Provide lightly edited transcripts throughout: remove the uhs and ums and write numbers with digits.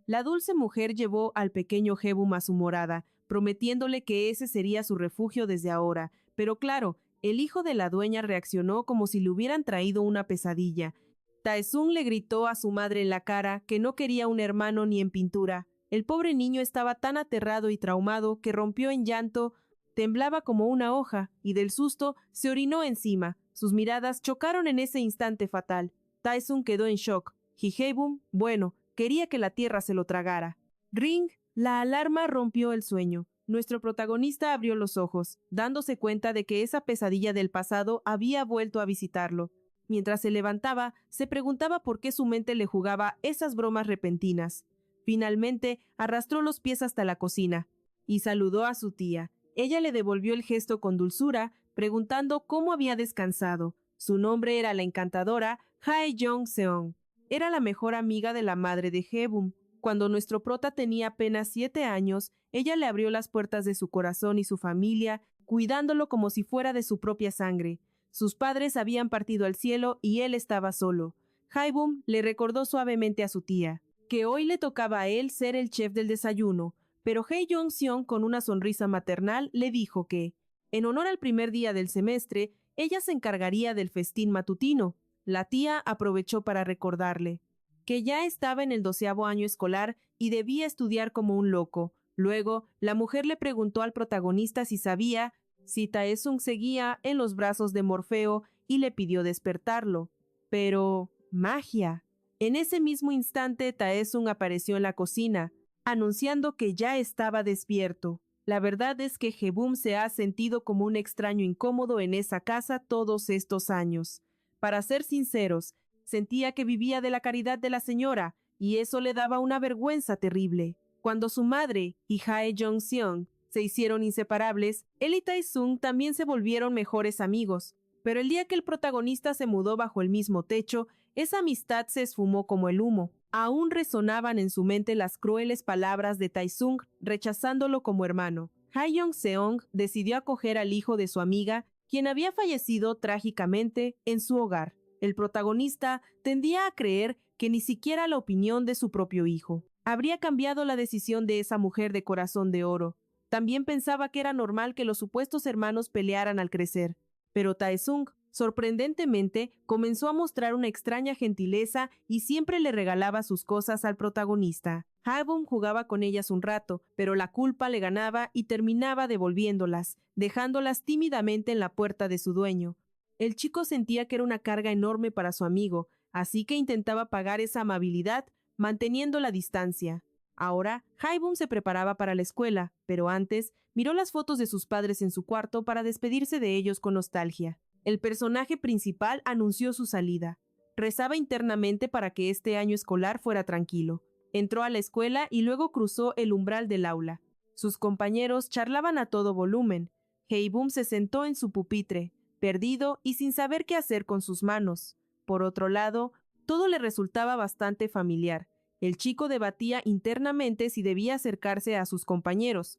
La dulce mujer llevó al pequeño Hebum a su morada, prometiéndole que ese sería su refugio desde ahora. Pero claro, el hijo de la dueña reaccionó como si le hubieran traído una pesadilla. Taesung le gritó a su madre en la cara que no quería un hermano ni en pintura. El pobre niño estaba tan aterrado y traumado que rompió en llanto, temblaba como una hoja, y del susto se orinó encima. Sus miradas chocaron en ese instante fatal. Taesung quedó en shock. Y Hebum, bueno, quería que la tierra se lo tragara. Ring, la alarma rompió el sueño. Nuestro protagonista abrió los ojos, dándose cuenta de que esa pesadilla del pasado había vuelto a visitarlo. Mientras se levantaba, se preguntaba por qué su mente le jugaba esas bromas repentinas. Finalmente, arrastró los pies hasta la cocina y saludó a su tía. Ella le devolvió el gesto con dulzura, preguntando cómo había descansado. Su nombre era la encantadora Hae Jong-seong. Era la mejor amiga de la madre de Hebum. Cuando nuestro prota tenía apenas 7 años, ella le abrió las puertas de su corazón y su familia, cuidándolo como si fuera de su propia sangre. Sus padres habían partido al cielo y él estaba solo. Hebum le recordó suavemente a su tía que hoy le tocaba a él ser el chef del desayuno, pero Hae Jong-seong con una sonrisa maternal le dijo que, en honor al primer día del semestre, ella se encargaría del festín matutino. La tía aprovechó para recordarle que ya estaba en el 12º año escolar y debía estudiar como un loco. Luego, la mujer le preguntó al protagonista si sabía si Taesung seguía en los brazos de Morfeo y le pidió despertarlo. Pero, magia. En ese mismo instante, Taesung apareció en la cocina, anunciando que ya estaba despierto. La verdad es que Hebum se ha sentido como un extraño incómodo en esa casa todos estos años. Para ser sinceros, sentía que vivía de la caridad de la señora, y eso le daba una vergüenza terrible. Cuando su madre y Hae Jong-seong se hicieron inseparables, él y Taesung también se volvieron mejores amigos. Pero el día que el protagonista se mudó bajo el mismo techo, esa amistad se esfumó como el humo. Aún resonaban en su mente las crueles palabras de Taesung, rechazándolo como hermano. Hae Jong-seong decidió acoger al hijo de su amiga, quien había fallecido trágicamente en su hogar. El protagonista tendía a creer que ni siquiera la opinión de su propio hijo habría cambiado la decisión de esa mujer de corazón de oro. También pensaba que era normal que los supuestos hermanos pelearan al crecer. Pero Taesung, sorprendentemente, comenzó a mostrar una extraña gentileza y siempre le regalaba sus cosas al protagonista. Hebum jugaba con ellas un rato, pero la culpa le ganaba y terminaba devolviéndolas, dejándolas tímidamente en la puerta de su dueño. El chico sentía que era una carga enorme para su amigo, así que intentaba pagar esa amabilidad manteniendo la distancia. Ahora, Hebum se preparaba para la escuela, pero antes miró las fotos de sus padres en su cuarto para despedirse de ellos con nostalgia. El personaje principal anunció su salida. Rezaba internamente para que este año escolar fuera tranquilo. Entró a la escuela y luego cruzó el umbral del aula. Sus compañeros charlaban a todo volumen. Hebum se sentó en su pupitre, perdido y sin saber qué hacer con sus manos. Por otro lado, todo le resultaba bastante familiar. El chico debatía internamente si debía acercarse a sus compañeros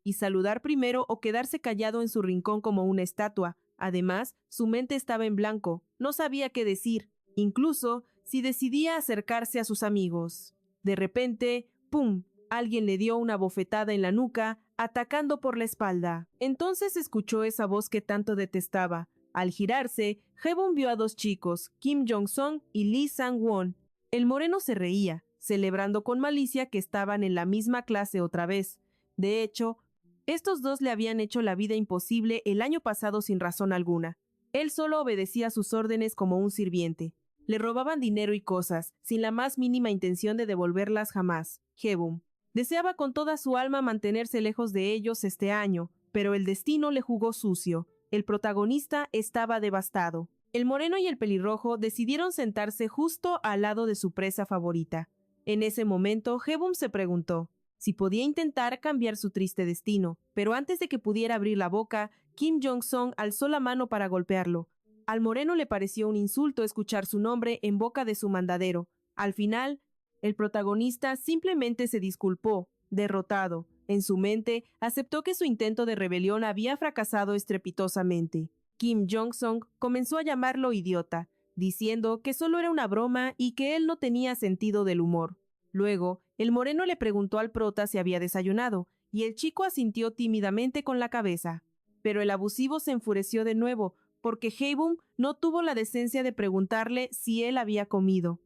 y saludar primero o quedarse callado en su rincón como una estatua. Además, su mente estaba en blanco, no sabía qué decir, incluso si decidía acercarse a sus amigos. De repente, ¡pum!, alguien le dio una bofetada en la nuca, atacando por la espalda. Entonces escuchó esa voz que tanto detestaba. Al girarse, Hebum vio a 2 chicos, Kim Jong-sung y Lee Sang-won. El moreno se reía, celebrando con malicia que estaban en la misma clase otra vez. De hecho, estos 2 le habían hecho la vida imposible el año pasado sin razón alguna. Él solo obedecía sus órdenes como un sirviente. Le robaban dinero y cosas, sin la más mínima intención de devolverlas jamás. Hebum deseaba con toda su alma mantenerse lejos de ellos este año, pero el destino le jugó sucio. El protagonista estaba devastado. El moreno y el pelirrojo decidieron sentarse justo al lado de su presa favorita. En ese momento, Hebum se preguntó si podía intentar cambiar su triste destino, pero antes de que pudiera abrir la boca, Kim Jong-sung alzó la mano para golpearlo. Al moreno le pareció un insulto escuchar su nombre en boca de su mandadero. Al final, el protagonista simplemente se disculpó, derrotado. En su mente, aceptó que su intento de rebelión había fracasado estrepitosamente. Kim Jong-sung comenzó a llamarlo idiota, diciendo que solo era una broma y que él no tenía sentido del humor. Luego, el moreno le preguntó al prota si había desayunado, y el chico asintió tímidamente con la cabeza. Pero el abusivo se enfureció de nuevo, porque Hae-bum no tuvo la decencia de preguntarle si él había comido.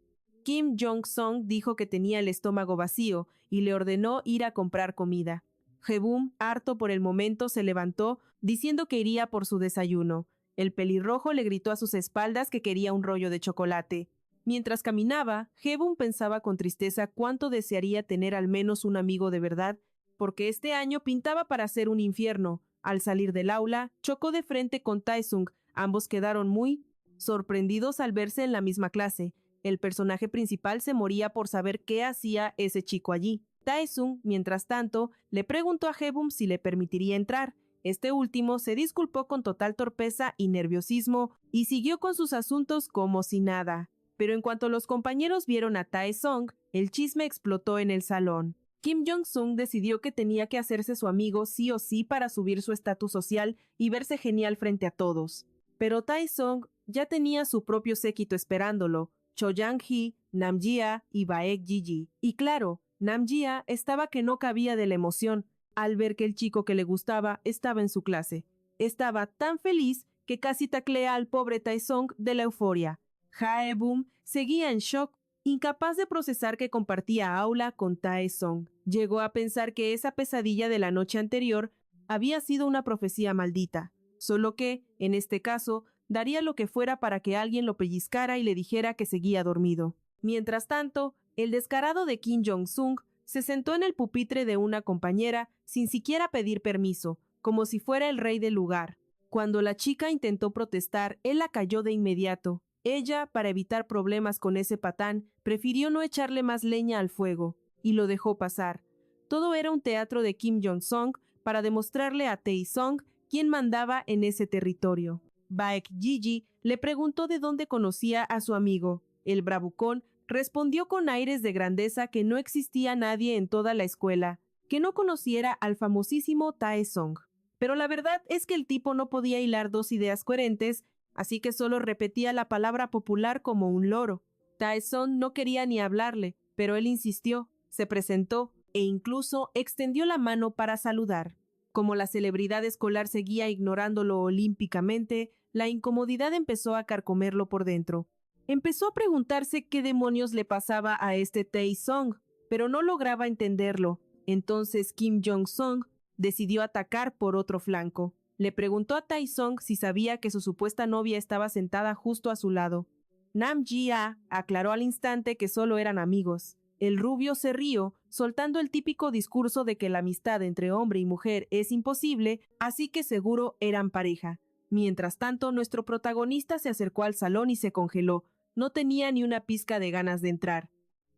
Kim Jong-sung dijo que tenía el estómago vacío y le ordenó ir a comprar comida. Hae-bum, harto por el momento, se levantó, diciendo que iría por su desayuno. El pelirrojo le gritó a sus espaldas que quería un rollo de chocolate. Mientras caminaba, Hae-bum pensaba con tristeza cuánto desearía tener al menos un amigo de verdad, porque este año pintaba para ser un infierno. Al salir del aula, chocó de frente con Tae-sung. Ambos quedaron muy sorprendidos al verse en la misma clase. El personaje principal se moría por saber qué hacía ese chico allí. Tae-sung, mientras tanto, le preguntó a Hae-bum si le permitiría entrar. Este último se disculpó con total torpeza y nerviosismo y siguió con sus asuntos como si nada. Pero en cuanto los compañeros vieron a Tae-sung, el chisme explotó en el salón. Kim Jong-sung decidió que tenía que hacerse su amigo sí o sí para subir su estatus social y verse genial frente a todos. Pero Tae-sung ya tenía su propio séquito esperándolo: Cho Jang-hee, Nam-jia y Baek-ji. Y claro, Nam-jia estaba que no cabía de la emoción al ver que el chico que le gustaba estaba en su clase. Estaba tan feliz que casi taclea al pobre Tae-sung de la euforia. Hae-bum seguía en shock, incapaz de procesar que compartía aula con Tae-sung. Llegó a pensar que esa pesadilla de la noche anterior había sido una profecía maldita, solo que, en este caso, daría lo que fuera para que alguien lo pellizcara y le dijera que seguía dormido. Mientras tanto, el descarado de Kim Jong-sung se sentó en el pupitre de una compañera sin siquiera pedir permiso, como si fuera el rey del lugar. Cuando la chica intentó protestar, él la calló de inmediato. Ella, para evitar problemas con ese patán, prefirió no echarle más leña al fuego, y lo dejó pasar. Todo era un teatro de Kim Jong-sung para demostrarle a Tae-sung quién mandaba en ese territorio. Baek-ji le preguntó de dónde conocía a su amigo. El bravucón respondió con aires de grandeza que no existía nadie en toda la escuela que no conociera al famosísimo Tae-sung. Pero la verdad es que el tipo no podía hilar dos ideas coherentes, así que solo repetía la palabra popular como un loro. Tae-sung no quería ni hablarle, pero él insistió, se presentó e incluso extendió la mano para saludar. Como la celebridad escolar seguía ignorándolo olímpicamente, la incomodidad empezó a carcomerlo por dentro. Empezó a preguntarse qué demonios le pasaba a este Tae-sung, pero no lograba entenderlo. Entonces Kim Jong-sung decidió atacar por otro flanco. Le preguntó a Tae-sung si sabía que su supuesta novia estaba sentada justo a su lado. Nam-jia aclaró al instante que solo eran amigos. El rubio se rió, soltando el típico discurso de que la amistad entre hombre y mujer es imposible, así que seguro eran pareja. Mientras tanto, nuestro protagonista se acercó al salón y se congeló. No tenía ni una pizca de ganas de entrar.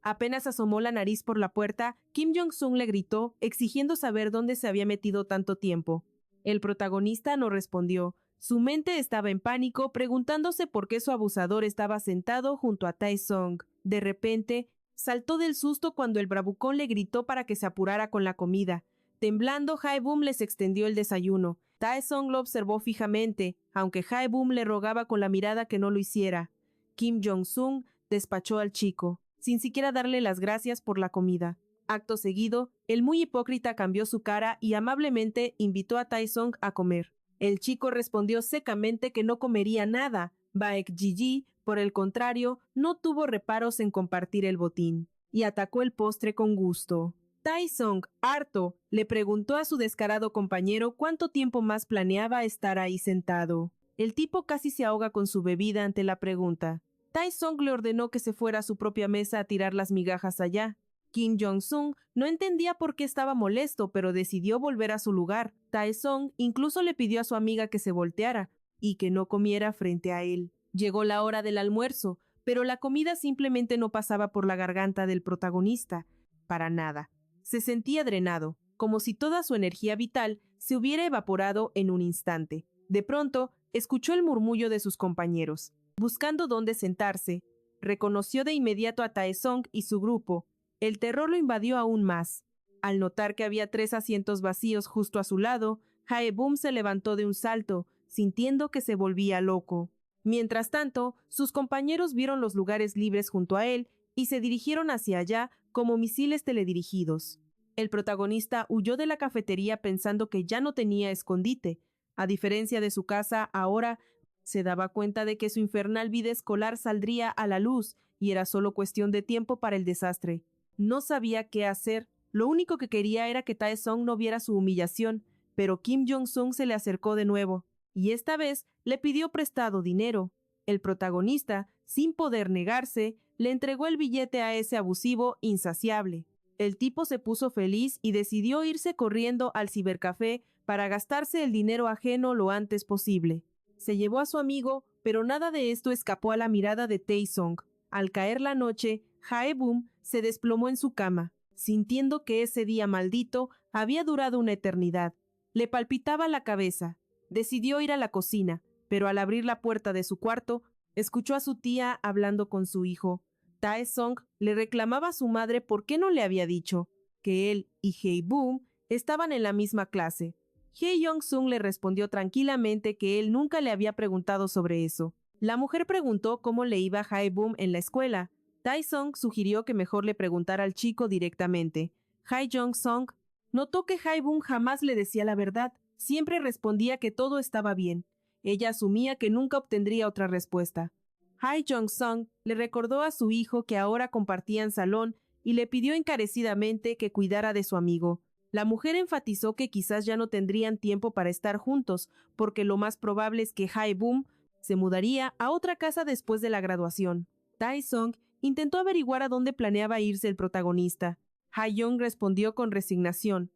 Apenas asomó la nariz por la puerta, Kim Jong-sung le gritó, exigiendo saber dónde se había metido tanto tiempo. El protagonista no respondió. Su mente estaba en pánico, preguntándose por qué su abusador estaba sentado junto a Tae-sung. De repente, saltó del susto cuando el bravucón le gritó para que se apurara con la comida. Temblando, Hae-bum les extendió el desayuno. Tae-sung lo observó fijamente, aunque Hae-bum le rogaba con la mirada que no lo hiciera. Kim Jong-sung despachó al chico, sin siquiera darle las gracias por la comida. Acto seguido, el muy hipócrita cambió su cara y amablemente invitó a Tae-sung a comer. El chico respondió secamente que no comería nada. Baek-ji, por el contrario, no tuvo reparos en compartir el botín, y atacó el postre con gusto. Tae-sung, harto, le preguntó a su descarado compañero cuánto tiempo más planeaba estar ahí sentado. El tipo casi se ahoga con su bebida ante la pregunta. Tae-sung le ordenó que se fuera a su propia mesa a tirar las migajas allá. Kim Jong-sung no entendía por qué estaba molesto, pero decidió volver a su lugar. Tae-sung incluso le pidió a su amiga que se volteara y que no comiera frente a él. Llegó la hora del almuerzo, pero la comida simplemente no pasaba por la garganta del protagonista. Para nada. Se sentía drenado, como si toda su energía vital se hubiera evaporado en un instante. De pronto, escuchó el murmullo de sus compañeros. Buscando dónde sentarse, reconoció de inmediato a Tae-sung y su grupo. El terror lo invadió aún más. Al notar que había 3 asientos vacíos justo a su lado, Hae-bum se levantó de un salto, sintiendo que se volvía loco. Mientras tanto, sus compañeros vieron los lugares libres junto a él y se dirigieron hacia allá como misiles teledirigidos. El protagonista huyó de la cafetería pensando que ya no tenía escondite. A diferencia de su casa, ahora se daba cuenta de que su infernal vida escolar saldría a la luz y era solo cuestión de tiempo para el desastre. No sabía qué hacer. Lo único que quería era que Tae-sung no viera su humillación, pero Kim Jong-sung se le acercó de nuevo, y esta vez le pidió prestado dinero. El protagonista, sin poder negarse, le entregó el billete a ese abusivo insaciable. El tipo se puso feliz y decidió irse corriendo al cibercafé para gastarse el dinero ajeno lo antes posible. Se llevó a su amigo, pero nada de esto escapó a la mirada de Tae-sung. Al caer la noche, Hae-bum se desplomó en su cama, sintiendo que ese día maldito había durado una eternidad. Le palpitaba la cabeza. Decidió ir a la cocina, pero al abrir la puerta de su cuarto, escuchó a su tía hablando con su hijo. Tae-sung le reclamaba a su madre por qué no le había dicho que él y Hae-bum estaban en la misma clase. Hae-young-sung le respondió tranquilamente que él nunca le había preguntado sobre eso. La mujer preguntó cómo le iba a Hae-bum en la escuela. Tae-sung sugirió que mejor le preguntara al chico directamente. Hae-young-sung notó que Hae-bum jamás le decía la verdad. Siempre respondía que todo estaba bien. Ella asumía que nunca obtendría otra respuesta. Hae-young-sung le recordó a su hijo que ahora compartían salón y le pidió encarecidamente que cuidara de su amigo. La mujer enfatizó que quizás ya no tendrían tiempo para estar juntos, porque lo más probable es que Hae-bum se mudaría a otra casa después de la graduación. Tae-sung intentó averiguar a dónde planeaba irse el protagonista. Hae-young respondió con resignación.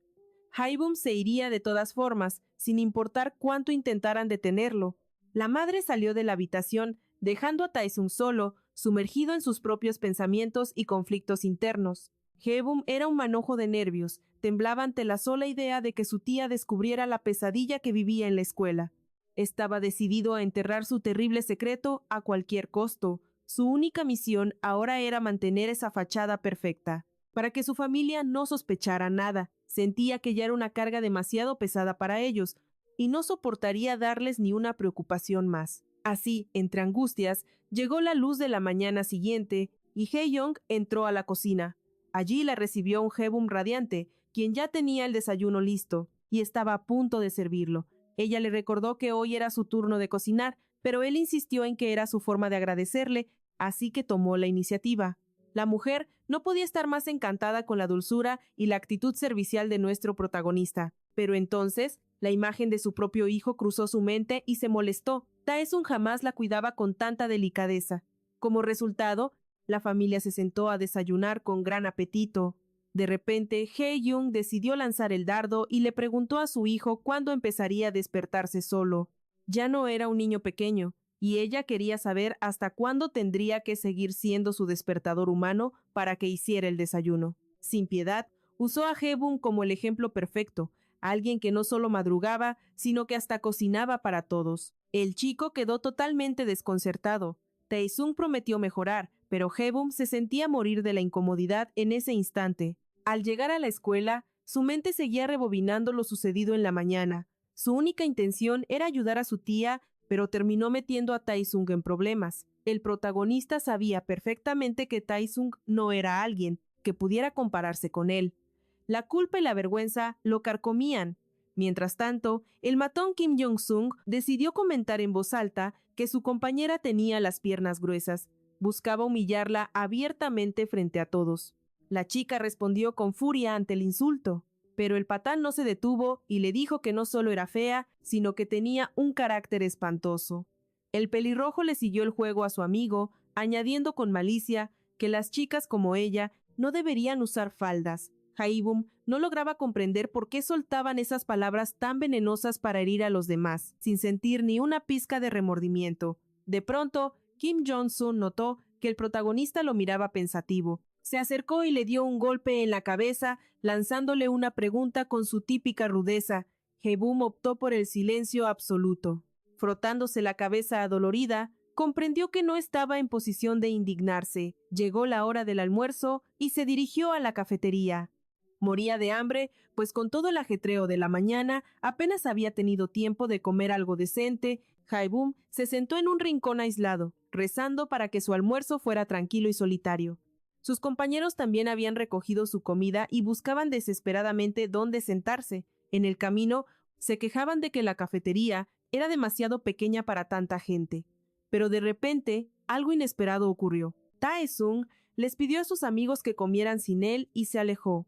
Hae-bum se iría de todas formas, sin importar cuánto intentaran detenerlo. La madre salió de la habitación, dejando a Tae-sung solo, sumergido en sus propios pensamientos y conflictos internos. Hae-bum era un manojo de nervios, temblaba ante la sola idea de que su tía descubriera la pesadilla que vivía en la escuela. Estaba decidido a enterrar su terrible secreto a cualquier costo. Su única misión ahora era mantener esa fachada perfecta, para que su familia no sospechara nada. Sentía que ya era una carga demasiado pesada para ellos, y no soportaría darles ni una preocupación más. Así, entre angustias, llegó la luz de la mañana siguiente, y Hae-young entró a la cocina. Allí la recibió un Hae-bum radiante, quien ya tenía el desayuno listo, y estaba a punto de servirlo. Ella le recordó que hoy era su turno de cocinar, pero él insistió en que era su forma de agradecerle, así que tomó la iniciativa. La mujer no podía estar más encantada con la dulzura y la actitud servicial de nuestro protagonista. Pero entonces, la imagen de su propio hijo cruzó su mente y se molestó. Tae-sung jamás la cuidaba con tanta delicadeza. Como resultado, la familia se sentó a desayunar con gran apetito. De repente, Hae-young decidió lanzar el dardo y le preguntó a su hijo cuándo empezaría a despertarse solo. Ya no era un niño pequeño, y ella quería saber hasta cuándo tendría que seguir siendo su despertador humano para que hiciera el desayuno. Sin piedad, usó a Hae-bum como el ejemplo perfecto, alguien que no solo madrugaba, sino que hasta cocinaba para todos. El chico quedó totalmente desconcertado. Tae-sung prometió mejorar, pero Hae-bum se sentía morir de la incomodidad en ese instante. Al llegar a la escuela, su mente seguía rebobinando lo sucedido en la mañana. Su única intención era ayudar a su tía, pero terminó metiendo a Tae-sung en problemas. El protagonista sabía perfectamente que Tae-sung no era alguien que pudiera compararse con él. La culpa y la vergüenza lo carcomían. Mientras tanto, el matón Kim Jong-sung decidió comentar en voz alta que su compañera tenía las piernas gruesas. Buscaba humillarla abiertamente frente a todos. La chica respondió con furia ante el insulto, pero el patán no se detuvo y le dijo que no solo era fea, sino que tenía un carácter espantoso. El pelirrojo le siguió el juego a su amigo, añadiendo con malicia que las chicas como ella no deberían usar faldas. Hae-bum no lograba comprender por qué soltaban esas palabras tan venenosas para herir a los demás, sin sentir ni una pizca de remordimiento. De pronto, Kim Jong-sun notó que el protagonista lo miraba pensativo. Se acercó y le dio un golpe en la cabeza, lanzándole una pregunta con su típica rudeza. Hae-bum optó por el silencio absoluto. Frotándose la cabeza adolorida, comprendió que no estaba en posición de indignarse. Llegó la hora del almuerzo y se dirigió a la cafetería. Moría de hambre, pues con todo el ajetreo de la mañana apenas había tenido tiempo de comer algo decente. Hae-bum se sentó en un rincón aislado, rezando para que su almuerzo fuera tranquilo y solitario. Sus compañeros también habían recogido su comida y buscaban desesperadamente dónde sentarse. En el camino, se quejaban de que la cafetería era demasiado pequeña para tanta gente. Pero de repente, algo inesperado ocurrió. Tae-sung les pidió a sus amigos que comieran sin él y se alejó.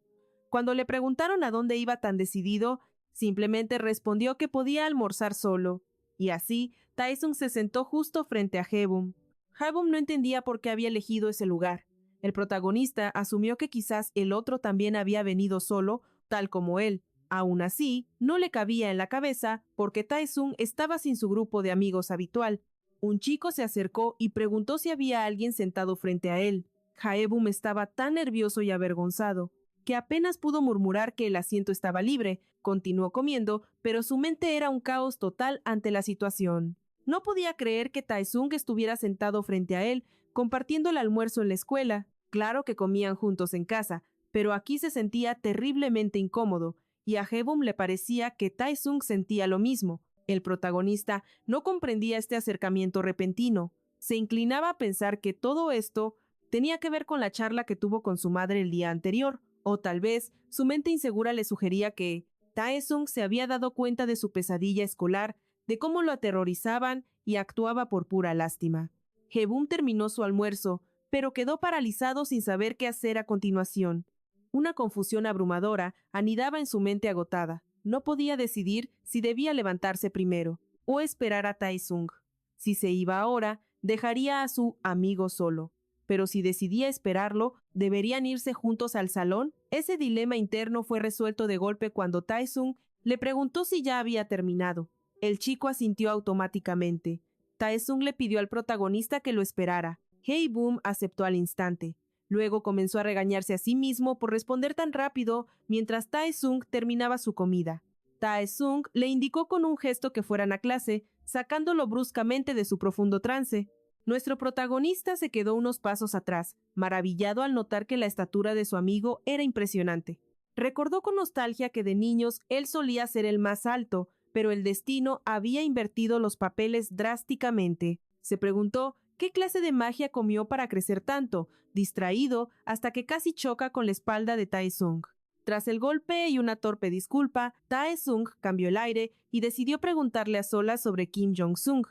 Cuando le preguntaron a dónde iba tan decidido, simplemente respondió que podía almorzar solo. Y así, Tae-sung se sentó justo frente a Haebum. Haebum no entendía por qué había elegido ese lugar. El protagonista asumió que quizás el otro también había venido solo, tal como él. Aún así, no le cabía en la cabeza porque Tae-sung estaba sin su grupo de amigos habitual. Un chico se acercó y preguntó si había alguien sentado frente a él. Haebum estaba tan nervioso y avergonzado que apenas pudo murmurar que el asiento estaba libre. Continuó comiendo, pero su mente era un caos total ante la situación. No podía creer que Tae-sung estuviera sentado frente a él, compartiendo el almuerzo en la escuela. Claro que comían juntos en casa, pero aquí se sentía terriblemente incómodo, y a Haebum le parecía que Tae-sung sentía lo mismo. El protagonista no comprendía este acercamiento repentino. Se inclinaba a pensar que todo esto tenía que ver con la charla que tuvo con su madre el día anterior, o tal vez su mente insegura le sugería que Tae-sung se había dado cuenta de su pesadilla escolar, de cómo lo aterrorizaban y actuaba por pura lástima. Haebum terminó su almuerzo, pero quedó paralizado sin saber qué hacer a continuación. Una confusión abrumadora anidaba en su mente agotada. No podía decidir si debía levantarse primero o esperar a Tae-sung. Si se iba ahora, dejaría a su amigo solo. Pero si decidía esperarlo, ¿deberían irse juntos al salón? Ese dilema interno fue resuelto de golpe cuando Tae-sung le preguntó si ya había terminado. El chico asintió automáticamente. Tae-sung le pidió al protagonista que lo esperara. Haebum aceptó al instante. Luego comenzó a regañarse a sí mismo por responder tan rápido mientras Tae-sung terminaba su comida. Tae-sung le indicó con un gesto que fueran a clase, sacándolo bruscamente de su profundo trance. Nuestro protagonista se quedó unos pasos atrás, maravillado al notar que la estatura de su amigo era impresionante. Recordó con nostalgia que de niños él solía ser el más alto, pero el destino había invertido los papeles drásticamente. Se preguntó qué clase de magia comió para crecer tanto, distraído hasta que casi choca con la espalda de Tae-sung. Tras el golpe y una torpe disculpa, Tae-sung cambió el aire y decidió preguntarle a solas sobre Kim Jong-sung.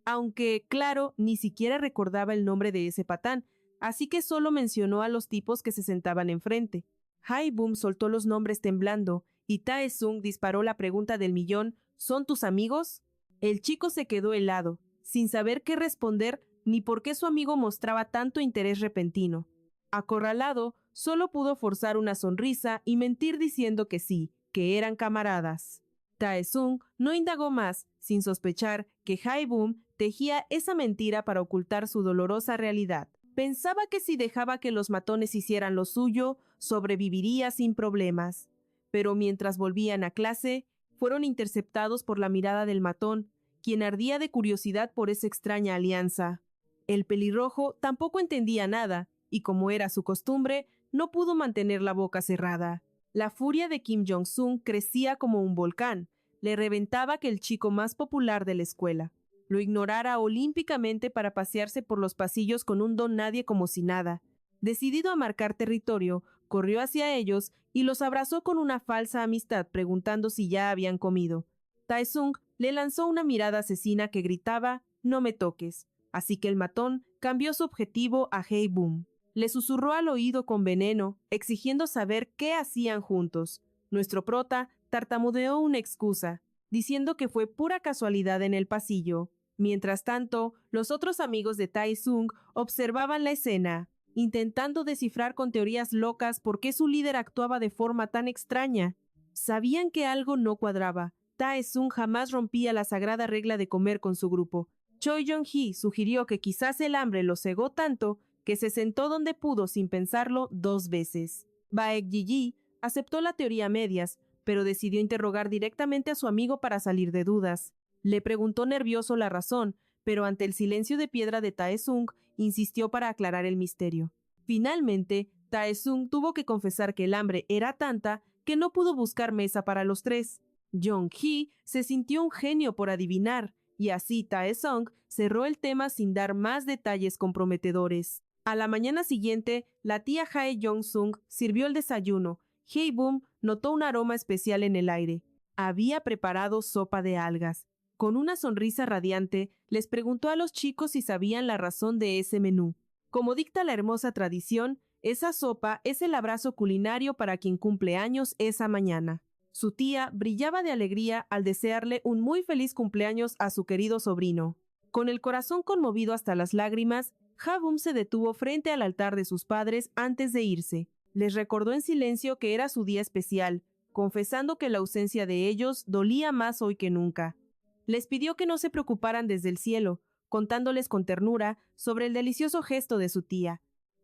Aunque, claro, ni siquiera recordaba el nombre de ese patán, así que solo mencionó a los tipos que se sentaban enfrente. Haebum soltó los nombres temblando y Tae-sung disparó la pregunta del millón: ¿son tus amigos? El chico se quedó helado, sin saber qué responder ni por qué su amigo mostraba tanto interés repentino. Acorralado, solo pudo forzar una sonrisa y mentir diciendo que sí, que eran camaradas. Tae-sung no indagó más, sin sospechar que Haebum tejía esa mentira para ocultar su dolorosa realidad. Pensaba que si dejaba que los matones hicieran lo suyo, sobreviviría sin problemas. Pero mientras volvían a clase, fueron interceptados por la mirada del matón, quien ardía de curiosidad por esa extraña alianza. El pelirrojo tampoco entendía nada, y como era su costumbre, no pudo mantener la boca cerrada. La furia de Kim Jong-sung crecía como un volcán. Le reventaba que el chico más popular de la escuela lo ignorara olímpicamente para pasearse por los pasillos con un don nadie como si nada. Decidido a marcar territorio, corrió hacia ellos y los abrazó con una falsa amistad preguntando si ya habían comido. Tae-sung le lanzó una mirada asesina que gritaba: «No me toques». Así que el matón cambió su objetivo a Haebum. Le susurró al oído con veneno, exigiendo saber qué hacían juntos. Nuestro prota tartamudeó una excusa, diciendo que fue pura casualidad en el pasillo. Mientras tanto, los otros amigos de Tae-sung observaban la escena, intentando descifrar con teorías locas por qué su líder actuaba de forma tan extraña. Sabían que algo no cuadraba. Tae-sung jamás rompía la sagrada regla de comer con su grupo. Choi Jong-hee sugirió que quizás el hambre lo cegó tanto que se sentó donde pudo sin pensarlo 2 veces. Baek-ji aceptó la teoría a medias, pero decidió interrogar directamente a su amigo para salir de dudas. Le preguntó nervioso la razón, pero ante el silencio de piedra de Tae-sung, insistió para aclarar el misterio. Finalmente, Tae-sung tuvo que confesar que el hambre era tanta que no pudo buscar mesa para los 3. Jong-hee se sintió un genio por adivinar, y así Tae-sung cerró el tema sin dar más detalles comprometedores. A la mañana siguiente, la tía Hae Jong-sung sirvió el desayuno. Hae-bum notó un aroma especial en el aire. Había preparado sopa de algas. Con una sonrisa radiante, les preguntó a los chicos si sabían la razón de ese menú. Como dicta la hermosa tradición, esa sopa es el abrazo culinario para quien cumple años esa mañana. Su tía brillaba de alegría al desearle un muy feliz cumpleaños a su querido sobrino. Con el corazón conmovido hasta las lágrimas, Hae-bum se detuvo frente al altar de sus padres antes de irse. Les recordó en silencio que era su día especial, confesando que la ausencia de ellos dolía más hoy que nunca. Les pidió que no se preocuparan desde el cielo, contándoles con ternura sobre el delicioso gesto de su tía.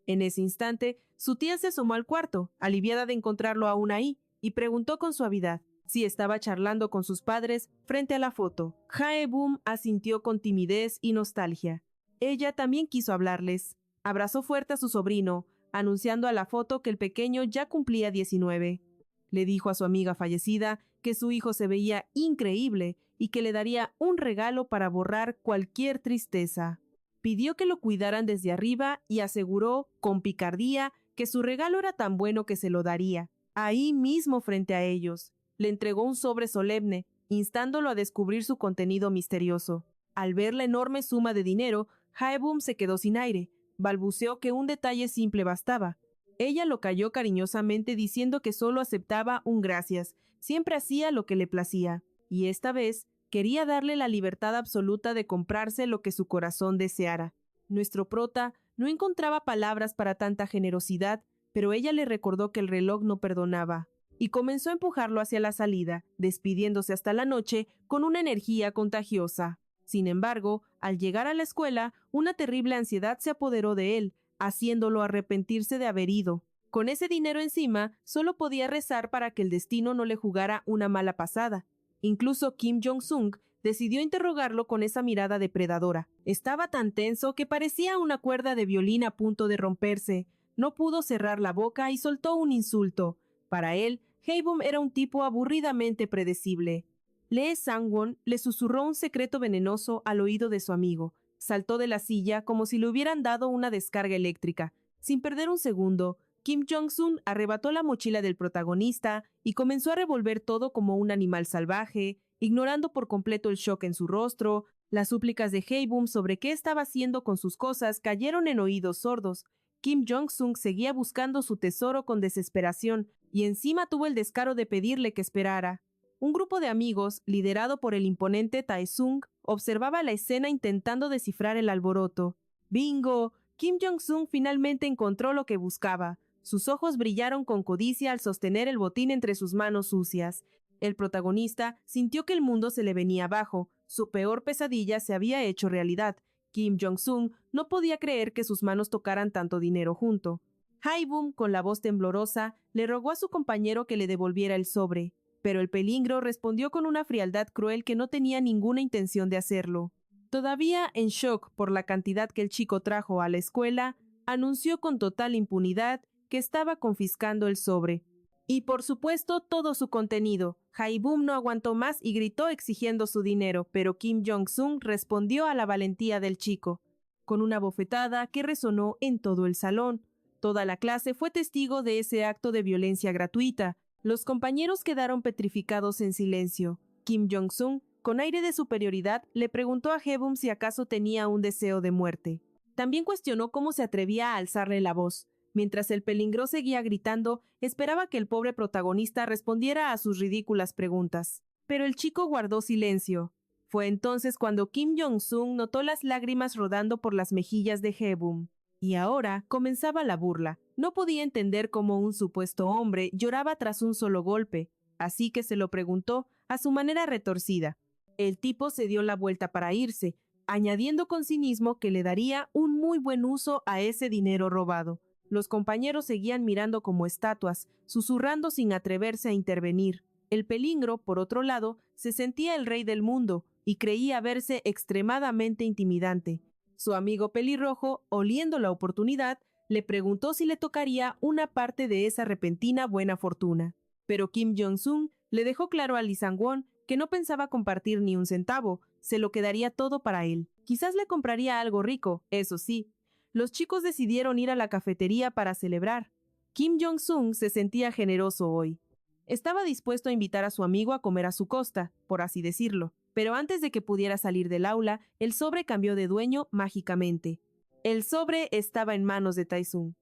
En ese instante, su tía se asomó al cuarto, aliviada de encontrarlo aún ahí, y preguntó con suavidad si estaba charlando con sus padres frente a la foto. Hae-bum asintió con timidez y nostalgia. Ella también quiso hablarles. Abrazó fuerte a su sobrino, anunciando a la foto que el pequeño ya cumplía 19. Le dijo a su amiga fallecida que su hijo se veía increíble y que le daría un regalo para borrar cualquier tristeza. Pidió que lo cuidaran desde arriba y aseguró, con picardía, que su regalo era tan bueno que se lo daría, ahí mismo frente a ellos. Le entregó un sobre solemne, instándolo a descubrir su contenido misterioso. Al ver la enorme suma de dinero, Hae-bum se quedó sin aire. Balbuceó que un detalle simple bastaba. Ella lo calló cariñosamente diciendo que solo aceptaba un gracias. Siempre hacía lo que le placía. Y esta vez quería darle la libertad absoluta de comprarse lo que su corazón deseara. Nuestro prota no encontraba palabras para tanta generosidad, pero ella le recordó que el reloj no perdonaba, y comenzó a empujarlo hacia la salida, despidiéndose hasta la noche con una energía contagiosa. Sin embargo, al llegar a la escuela, una terrible ansiedad se apoderó de él, haciéndolo arrepentirse de haber ido. Con ese dinero encima, solo podía rezar para que el destino no le jugara una mala pasada. Incluso Kim Jong-sung decidió interrogarlo con esa mirada depredadora. Estaba tan tenso que parecía una cuerda de violín a punto de romperse. No pudo cerrar la boca y soltó un insulto. Para él, Hae-bum era un tipo aburridamente predecible. Lee Sang-won le susurró un secreto venenoso al oído de su amigo. Saltó de la silla como si le hubieran dado una descarga eléctrica. Sin perder un segundo, Kim Jong-sun arrebató la mochila del protagonista y comenzó a revolver todo como un animal salvaje, ignorando por completo el shock en su rostro. Las súplicas de Hae-bum sobre qué estaba haciendo con sus cosas cayeron en oídos sordos. Kim Jong-sung seguía buscando su tesoro con desesperación y encima tuvo el descaro de pedirle que esperara. Un grupo de amigos, liderado por el imponente Tae-sung, observaba la escena intentando descifrar el alboroto. ¡Bingo! Kim Jong-sung finalmente encontró lo que buscaba. Sus ojos brillaron con codicia al sostener el botín entre sus manos sucias. El protagonista sintió que el mundo se le venía abajo. Su peor pesadilla se había hecho realidad. Kim Jong-sung no podía creer que sus manos tocaran tanto dinero junto. Hae-bum, con la voz temblorosa, le rogó a su compañero que le devolviera el sobre, pero el pelingro respondió con una frialdad cruel que no tenía ninguna intención de hacerlo. Todavía en shock por la cantidad que el chico trajo a la escuela, anunció con total impunidad que estaba confiscando el sobre. Y por supuesto todo su contenido. Hae-bum no aguantó más y gritó exigiendo su dinero, pero Kim Jong-sung respondió a la valentía del chico, con una bofetada que resonó en todo el salón. Toda la clase fue testigo de ese acto de violencia gratuita. Los compañeros quedaron petrificados en silencio. Kim Jong-sung, con aire de superioridad, le preguntó a Hae-bum si acaso tenía un deseo de muerte. También cuestionó cómo se atrevía a alzarle la voz. Mientras el pelingro seguía gritando, esperaba que el pobre protagonista respondiera a sus ridículas preguntas. Pero el chico guardó silencio. Fue entonces cuando Kim Jong-sung notó las lágrimas rodando por las mejillas de Hae-bum. Y ahora comenzaba la burla. No podía entender cómo un supuesto hombre lloraba tras un solo golpe, así que se lo preguntó a su manera retorcida. El tipo se dio la vuelta para irse, añadiendo con cinismo que le daría un muy buen uso a ese dinero robado. Los compañeros seguían mirando como estatuas, susurrando sin atreverse a intervenir. El pelingro, por otro lado, se sentía el rey del mundo y creía verse extremadamente intimidante. Su amigo pelirrojo, oliendo la oportunidad, le preguntó si le tocaría una parte de esa repentina buena fortuna. Pero Kim Jong-sung le dejó claro a Lee Sang-won que no pensaba compartir ni un centavo, se lo quedaría todo para él. Quizás le compraría algo rico, eso sí. los chicos decidieron ir a la cafetería para celebrar. Kim Jong-sung se sentía generoso hoy. Estaba dispuesto a invitar a su amigo a comer a su costa, por así decirlo. Pero antes de que pudiera salir del aula, el sobre cambió de dueño mágicamente. El sobre estaba en manos de Tae-sung.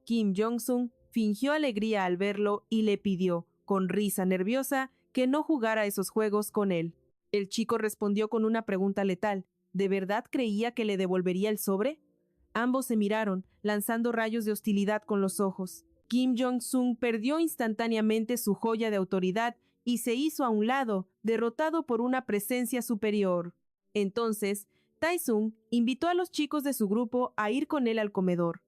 Kim Jong-sung fingió alegría al verlo y le pidió, con risa nerviosa, que no jugara esos juegos con él. El chico respondió con una pregunta letal. ¿De verdad creía que le devolvería el sobre? Ambos se miraron, lanzando rayos de hostilidad con los ojos. Kim Jong-sung perdió instantáneamente su joya de autoridad y se hizo a un lado, derrotado por una presencia superior. Entonces, Tae-sung invitó a los chicos de su grupo a ir con él al comedor.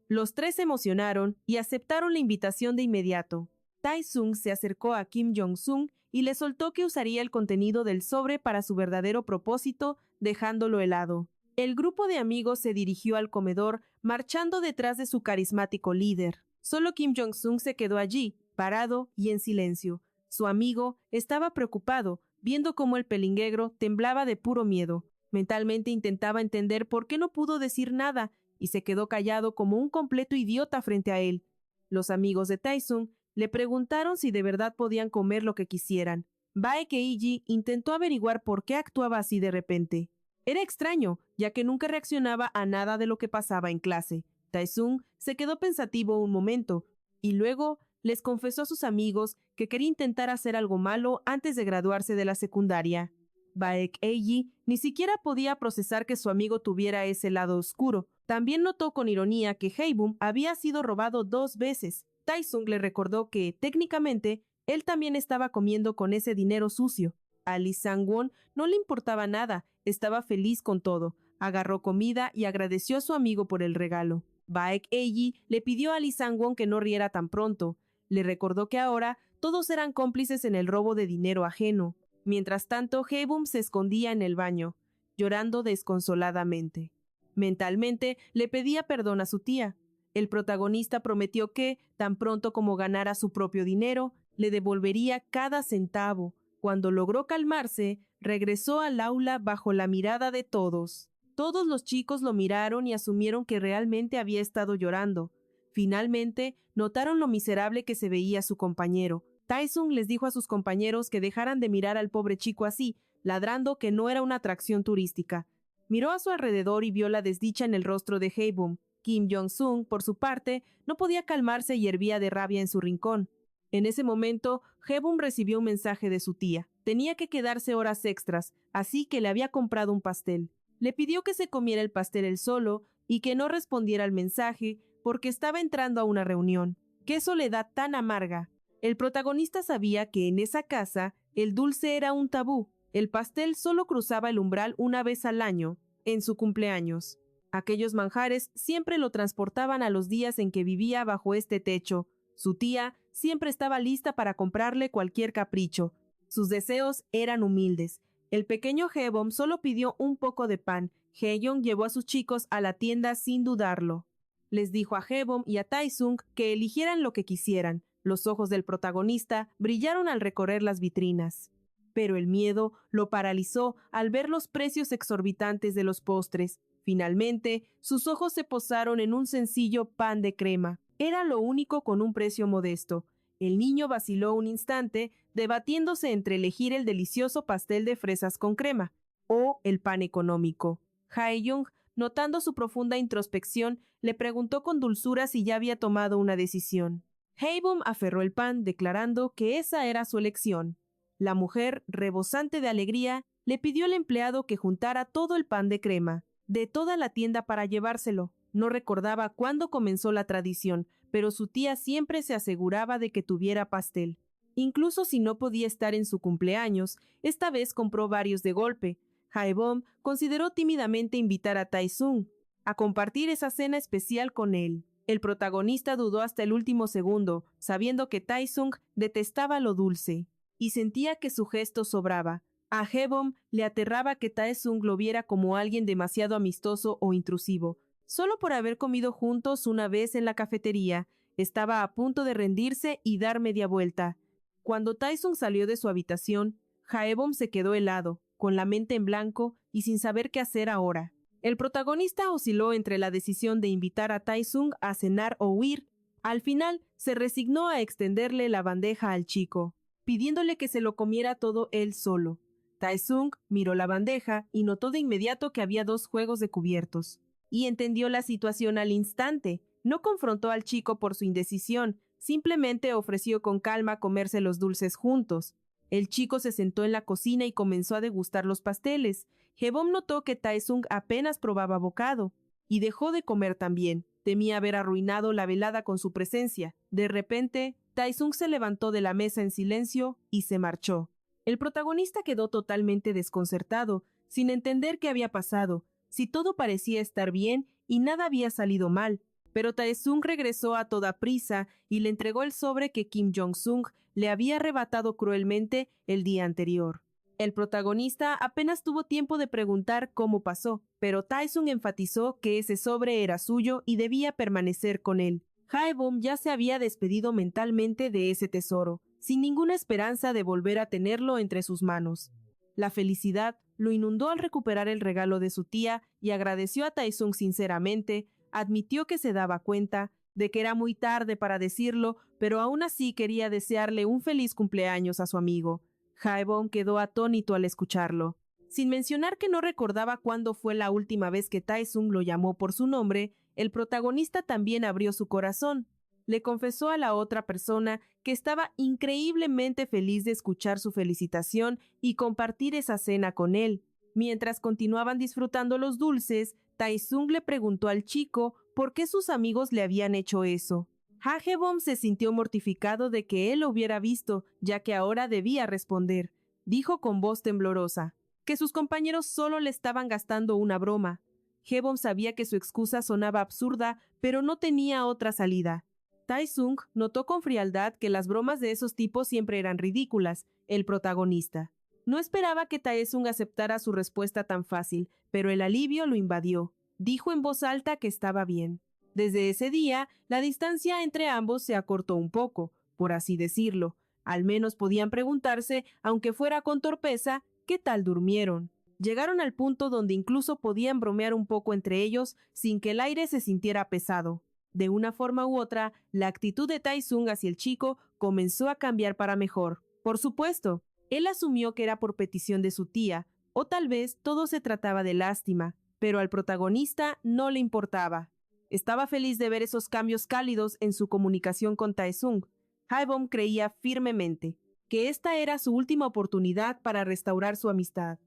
Los tres se emocionaron y aceptaron la invitación de inmediato. Tae-sung se acercó a Kim Jong-sung y le soltó que usaría el contenido del sobre para su verdadero propósito, dejándolo helado. El grupo de amigos se dirigió al comedor, marchando detrás de su carismático líder. Solo Kim Jong-sung se quedó allí, parado y en silencio. Su amigo estaba preocupado, viendo cómo el pelinguero temblaba de puro miedo. Mentalmente intentaba entender por qué no pudo decir nada y se quedó callado como un completo idiota frente a él. Los amigos de Tae-sung le preguntaron si de verdad podían comer lo que quisieran. Baek-eiji intentó averiguar por qué actuaba así de repente. Era extraño, ya que nunca reaccionaba a nada de lo que pasaba en clase. Tae-sung se quedó pensativo un momento, y luego les confesó a sus amigos que quería intentar hacer algo malo antes de graduarse de la secundaria. Baek-eiji ni siquiera podía procesar que su amigo tuviera ese lado oscuro. También notó con ironía que Haebum había sido robado 2 veces. Tae-sung le recordó que, técnicamente, él también estaba comiendo con ese dinero sucio. A Lee Sang-won no le importaba nada, estaba feliz con todo. Agarró comida y agradeció a su amigo por el regalo. Baek-eiji le pidió a Lee Sang-won que no riera tan pronto. Le recordó que ahora todos eran cómplices en el robo de dinero ajeno. Mientras tanto, Haebum se escondía en el baño, llorando desconsoladamente. Mentalmente le pedía perdón a su tía. El protagonista prometió que, tan pronto como ganara su propio dinero, le devolvería cada centavo. Cuando logró calmarse, regresó al aula bajo la mirada de todos. Todos los chicos lo miraron y asumieron que realmente había estado llorando. Finalmente, notaron lo miserable que se veía su compañero. Tae-sung les dijo a sus compañeros que dejaran de mirar al pobre chico así, ladrando que no era una atracción turística. Miró a su alrededor y vio la desdicha en el rostro de Haebum. Kim Jong-sung, por su parte, no podía calmarse y hervía de rabia en su rincón. En ese momento, Haebum recibió un mensaje de su tía. Tenía que quedarse horas extras, así que le había comprado un pastel. Le pidió que se comiera el pastel él solo y que no respondiera al mensaje porque estaba entrando a una reunión. ¡Qué soledad tan amarga! El protagonista sabía que en esa casa el dulce era un tabú. El pastel solo cruzaba el umbral una vez al año, en su cumpleaños. Aquellos manjares siempre lo transportaban a los días en que vivía bajo este techo. Su tía siempre estaba lista para comprarle cualquier capricho. Sus deseos eran humildes. El pequeño Haebum solo pidió un poco de pan. Hae-young llevó a sus chicos a la tienda sin dudarlo. Les dijo a Haebum y a Tae-sung que eligieran lo que quisieran. Los ojos del protagonista brillaron al recorrer las vitrinas. Pero el miedo lo paralizó al ver los precios exorbitantes de los postres. Finalmente, sus ojos se posaron en un sencillo pan de crema. Era lo único con un precio modesto. El niño vaciló un instante, debatiéndose entre elegir el delicioso pastel de fresas con crema o el pan económico. Hae-young, notando su profunda introspección, le preguntó con dulzura si ya había tomado una decisión. Haebum aferró el pan, declarando que esa era su elección. La mujer, rebosante de alegría, le pidió al empleado que juntara todo el pan de crema de toda la tienda para llevárselo. No recordaba cuándo comenzó la tradición, pero su tía siempre se aseguraba de que tuviera pastel. Incluso si no podía estar en su cumpleaños, esta vez compró varios de golpe. Haebum consideró tímidamente invitar a Tae-sung a compartir esa cena especial con él. El protagonista dudó hasta el último segundo, sabiendo que Tae-sung detestaba lo dulce, y sentía que su gesto sobraba. A Haebum le aterraba que Tae-sung lo viera como alguien demasiado amistoso o intrusivo. Solo por haber comido juntos una vez en la cafetería, estaba a punto de rendirse y dar media vuelta. Cuando Tae-sung salió de su habitación, Haebum se quedó helado, con la mente en blanco y sin saber qué hacer ahora. El protagonista osciló entre la decisión de invitar a Taesung a cenar o huir. Al final, se resignó a extenderle la bandeja al chico, pidiéndole que se lo comiera todo él solo. Taesung miró la bandeja y notó de inmediato que había 2 juegos de cubiertos. Y entendió la situación al instante. No confrontó al chico por su indecisión, simplemente ofreció con calma comerse los dulces juntos. El chico se sentó en la cocina y comenzó a degustar los pasteles. Haebom notó que Taesung apenas probaba bocado, y dejó de comer también. Temía haber arruinado la velada con su presencia. De repente, Taesung se levantó de la mesa en silencio y se marchó. El protagonista quedó totalmente desconcertado, sin entender qué había pasado, si todo parecía estar bien y nada había salido mal. Pero Taesung regresó a toda prisa y le entregó el sobre que Kim Jong-sung le había arrebatado cruelmente el día anterior. El protagonista apenas tuvo tiempo de preguntar cómo pasó, pero Taesung enfatizó que ese sobre era suyo y debía permanecer con él. Haebom ya se había despedido mentalmente de ese tesoro, sin ninguna esperanza de volver a tenerlo entre sus manos. La felicidad lo inundó al recuperar el regalo de su tía y agradeció a Taesung sinceramente. Admitió que se daba cuenta de que era muy tarde para decirlo, pero aún así quería desearle un feliz cumpleaños a su amigo. Haebom quedó atónito al escucharlo. Sin mencionar que no recordaba cuándo fue la última vez que Taesung lo llamó por su nombre, el protagonista también abrió su corazón. Le confesó a la otra persona que estaba increíblemente feliz de escuchar su felicitación y compartir esa cena con él. Mientras continuaban disfrutando los dulces, Taesung le preguntó al chico por qué sus amigos le habían hecho eso. Haebom se sintió mortificado de que él lo hubiera visto, ya que ahora debía responder. Dijo con voz temblorosa que sus compañeros solo le estaban gastando una broma. Haebom sabía que su excusa sonaba absurda, pero no tenía otra salida. Taesung notó con frialdad que las bromas de esos tipos siempre eran ridículas. El protagonista no esperaba que Taesung aceptara su respuesta tan fácil, pero el alivio lo invadió. Dijo en voz alta que estaba bien. Desde ese día, la distancia entre ambos se acortó un poco, por así decirlo. Al menos podían preguntarse, aunque fuera con torpeza, ¿qué tal durmieron? Llegaron al punto donde incluso podían bromear un poco entre ellos sin que el aire se sintiera pesado. De una forma u otra, la actitud de Taesung hacia el chico comenzó a cambiar para mejor. Por supuesto, él asumió que era por petición de su tía, o tal vez todo se trataba de lástima, pero al protagonista no le importaba. Estaba feliz de ver esos cambios cálidos en su comunicación con Taesung. Haebom creía firmemente que esta era su última oportunidad para restaurar su amistad.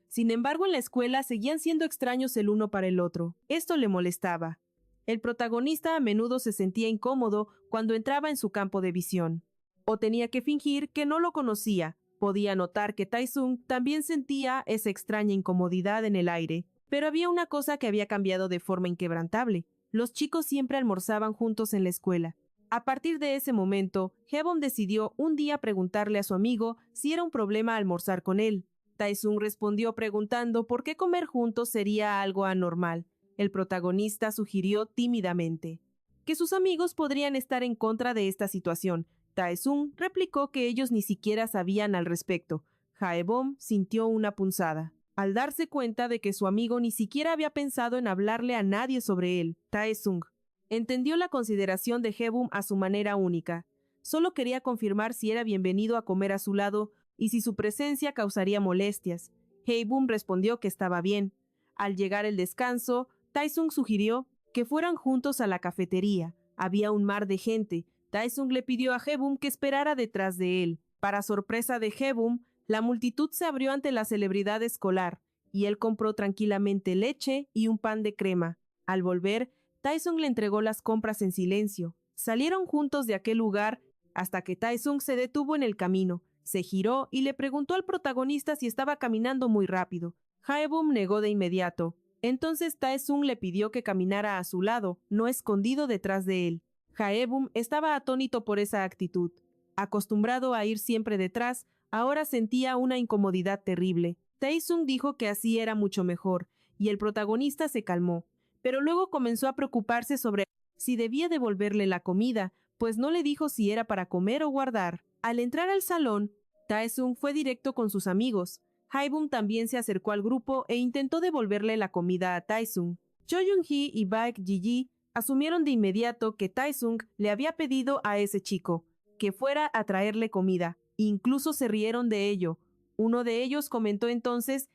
Sin embargo, en la escuela seguían siendo extraños el uno para el otro. Esto le molestaba. El protagonista a menudo se sentía incómodo cuando entraba en su campo de visión. O tenía que fingir que no lo conocía. Podía notar que Taesung también sentía esa extraña incomodidad en el aire. Pero había una cosa que había cambiado de forma inquebrantable. Los chicos siempre almorzaban juntos en la escuela. A partir de ese momento, Haebom decidió un día preguntarle a su amigo si era un problema almorzar con él. Taesung respondió preguntando por qué comer juntos sería algo anormal. El protagonista sugirió tímidamente que sus amigos podrían estar en contra de esta situación. Taesung replicó que ellos ni siquiera sabían al respecto. Haebom sintió una punzada al darse cuenta de que su amigo ni siquiera había pensado en hablarle a nadie sobre él. Taesung entendió la consideración de Haebom a su manera única. Solo quería confirmar si era bienvenido a comer a su lado y si su presencia causaría molestias. Haebom respondió que estaba bien. Al llegar el descanso, Taesung sugirió que fueran juntos a la cafetería. Había un mar de gente. Taesung le pidió a Haebom que esperara detrás de él. Para sorpresa de Haebom, la multitud se abrió ante la celebridad escolar, y él compró tranquilamente leche y un pan de crema. Al volver, Taesung le entregó las compras en silencio. Salieron juntos de aquel lugar hasta que Taesung se detuvo en el camino. Se giró y le preguntó al protagonista si estaba caminando muy rápido. Haebom negó de inmediato. Entonces Taesung le pidió que caminara a su lado, no escondido detrás de él. Haebom estaba atónito por esa actitud. Acostumbrado a ir siempre detrás, ahora sentía una incomodidad terrible. Taesung dijo que así era mucho mejor, y el protagonista se calmó, pero luego comenzó a preocuparse sobre si debía devolverle la comida, pues no le dijo si era para comer o guardar. Al entrar al salón, Taesung fue directo con sus amigos. Haebum también se acercó al grupo e intentó devolverle la comida a Taesung. Cho Yoon-hee y Baek Ji-ji asumieron de inmediato que Taesung le había pedido a ese chico que fuera a traerle comida. Incluso se rieron de ello. Uno de ellos comentó entonces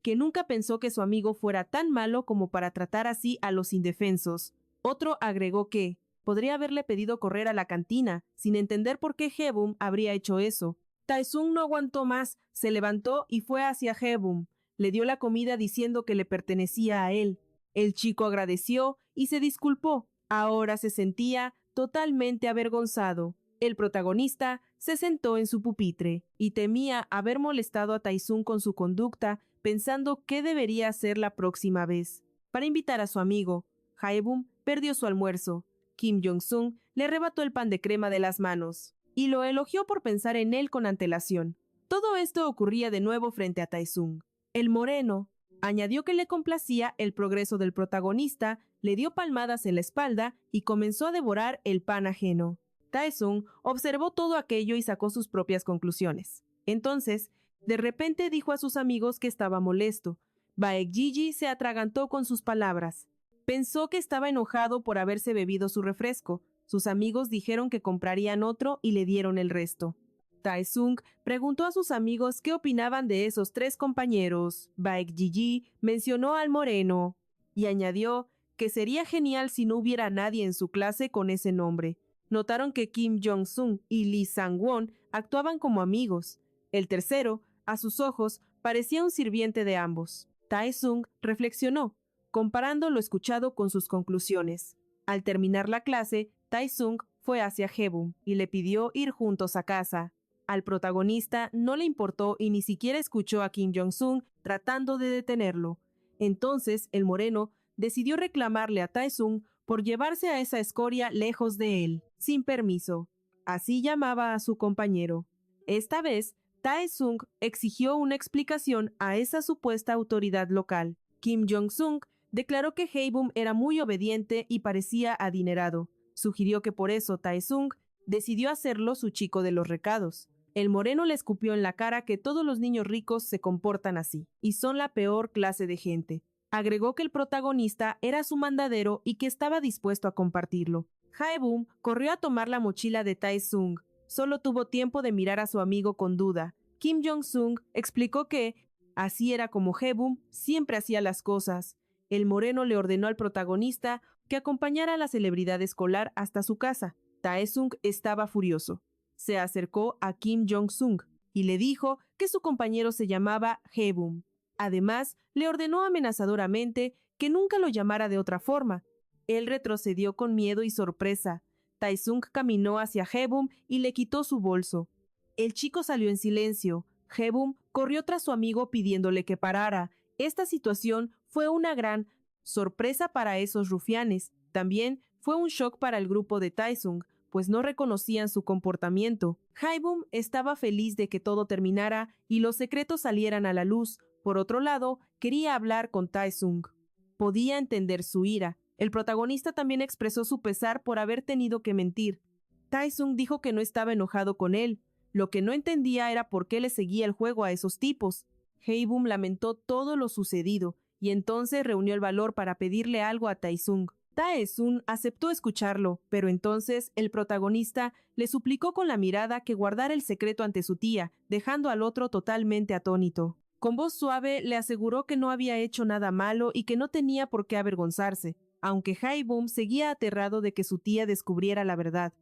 que nunca pensó que su amigo fuera tan malo como para tratar así a los indefensos. Otro agregó que podría haberle pedido correr a la cantina, sin entender por qué Haebum habría hecho eso. Taesung no aguantó más, se levantó y fue hacia Haebum. Le dio la comida diciendo que le pertenecía a él. El chico agradeció y se disculpó. Ahora se sentía totalmente avergonzado. El protagonista se sentó en su pupitre y temía haber molestado a Taesung con su conducta, pensando qué debería hacer la próxima vez. Para invitar a su amigo, Haebum perdió su almuerzo. Kim Jong-sung le arrebató el pan de crema de las manos y lo elogió por pensar en él con antelación. Todo esto ocurría de nuevo frente a Taesung. El moreno añadió que le complacía el progreso del protagonista, le dio palmadas en la espalda y comenzó a devorar el pan ajeno. Taesung observó todo aquello y sacó sus propias conclusiones. Entonces, de repente dijo a sus amigos que estaba molesto. Baek Ji-ji se atragantó con sus palabras. Pensó que estaba enojado por haberse bebido su refresco. Sus amigos dijeron que comprarían otro y le dieron el resto. Taesung preguntó a sus amigos qué opinaban de esos tres compañeros. Baek Ji-ji mencionó al moreno y añadió que sería genial si no hubiera nadie en su clase con ese nombre. Notaron que Kim Jong-sung y Lee Sang-won actuaban como amigos. El tercero, a sus ojos, parecía un sirviente de ambos. Taesung reflexionó, comparando lo escuchado con sus conclusiones. Al terminar la clase, Taesung fue hacia Haebum y le pidió ir juntos a casa. Al protagonista no le importó y ni siquiera escuchó a Kim Jong-sung tratando de detenerlo. Entonces, el moreno decidió reclamarle a Taesung por llevarse a esa escoria lejos de él, sin permiso. Así llamaba a su compañero. Esta vez, Taesung exigió una explicación a esa supuesta autoridad local. Kim Jong-sung declaró que Haebum era muy obediente y parecía adinerado. Sugirió que por eso Taesung decidió hacerlo su chico de los recados. El moreno le escupió en la cara que todos los niños ricos se comportan así, y son la peor clase de gente. Agregó que el protagonista era su mandadero y que estaba dispuesto a compartirlo. Haebum corrió a tomar la mochila de Taesung. Solo tuvo tiempo de mirar a su amigo con duda. Kim Jong-sung explicó que así era como Haebum siempre hacía las cosas. El moreno le ordenó al protagonista que acompañara a la celebridad escolar hasta su casa. Taesung estaba furioso. Se acercó a Kim Jong-sung y le dijo que su compañero se llamaba Haebum. Además, le ordenó amenazadoramente que nunca lo llamara de otra forma. Él retrocedió con miedo y sorpresa. Taesung caminó hacia Haebum y le quitó su bolso. El chico salió en silencio. Haebum corrió tras su amigo pidiéndole que parara. Esta situación fue una gran sorpresa para esos rufianes. También fue un shock para el grupo de Taesung, pues no reconocían su comportamiento. Haebum estaba feliz de que todo terminara y los secretos salieran a la luz. Por otro lado, quería hablar con Taesung. Podía entender su ira. El protagonista también expresó su pesar por haber tenido que mentir. Taesung dijo que no estaba enojado con él. Lo que no entendía era por qué le seguía el juego a esos tipos. Haebum lamentó todo lo sucedido y entonces reunió el valor para pedirle algo a Taesung. Taesung aceptó escucharlo, pero entonces el protagonista le suplicó con la mirada que guardara el secreto ante su tía, dejando al otro totalmente atónito. Con voz suave le aseguró que no había hecho nada malo y que no tenía por qué avergonzarse, aunque Haebum seguía aterrado de que su tía descubriera la verdad.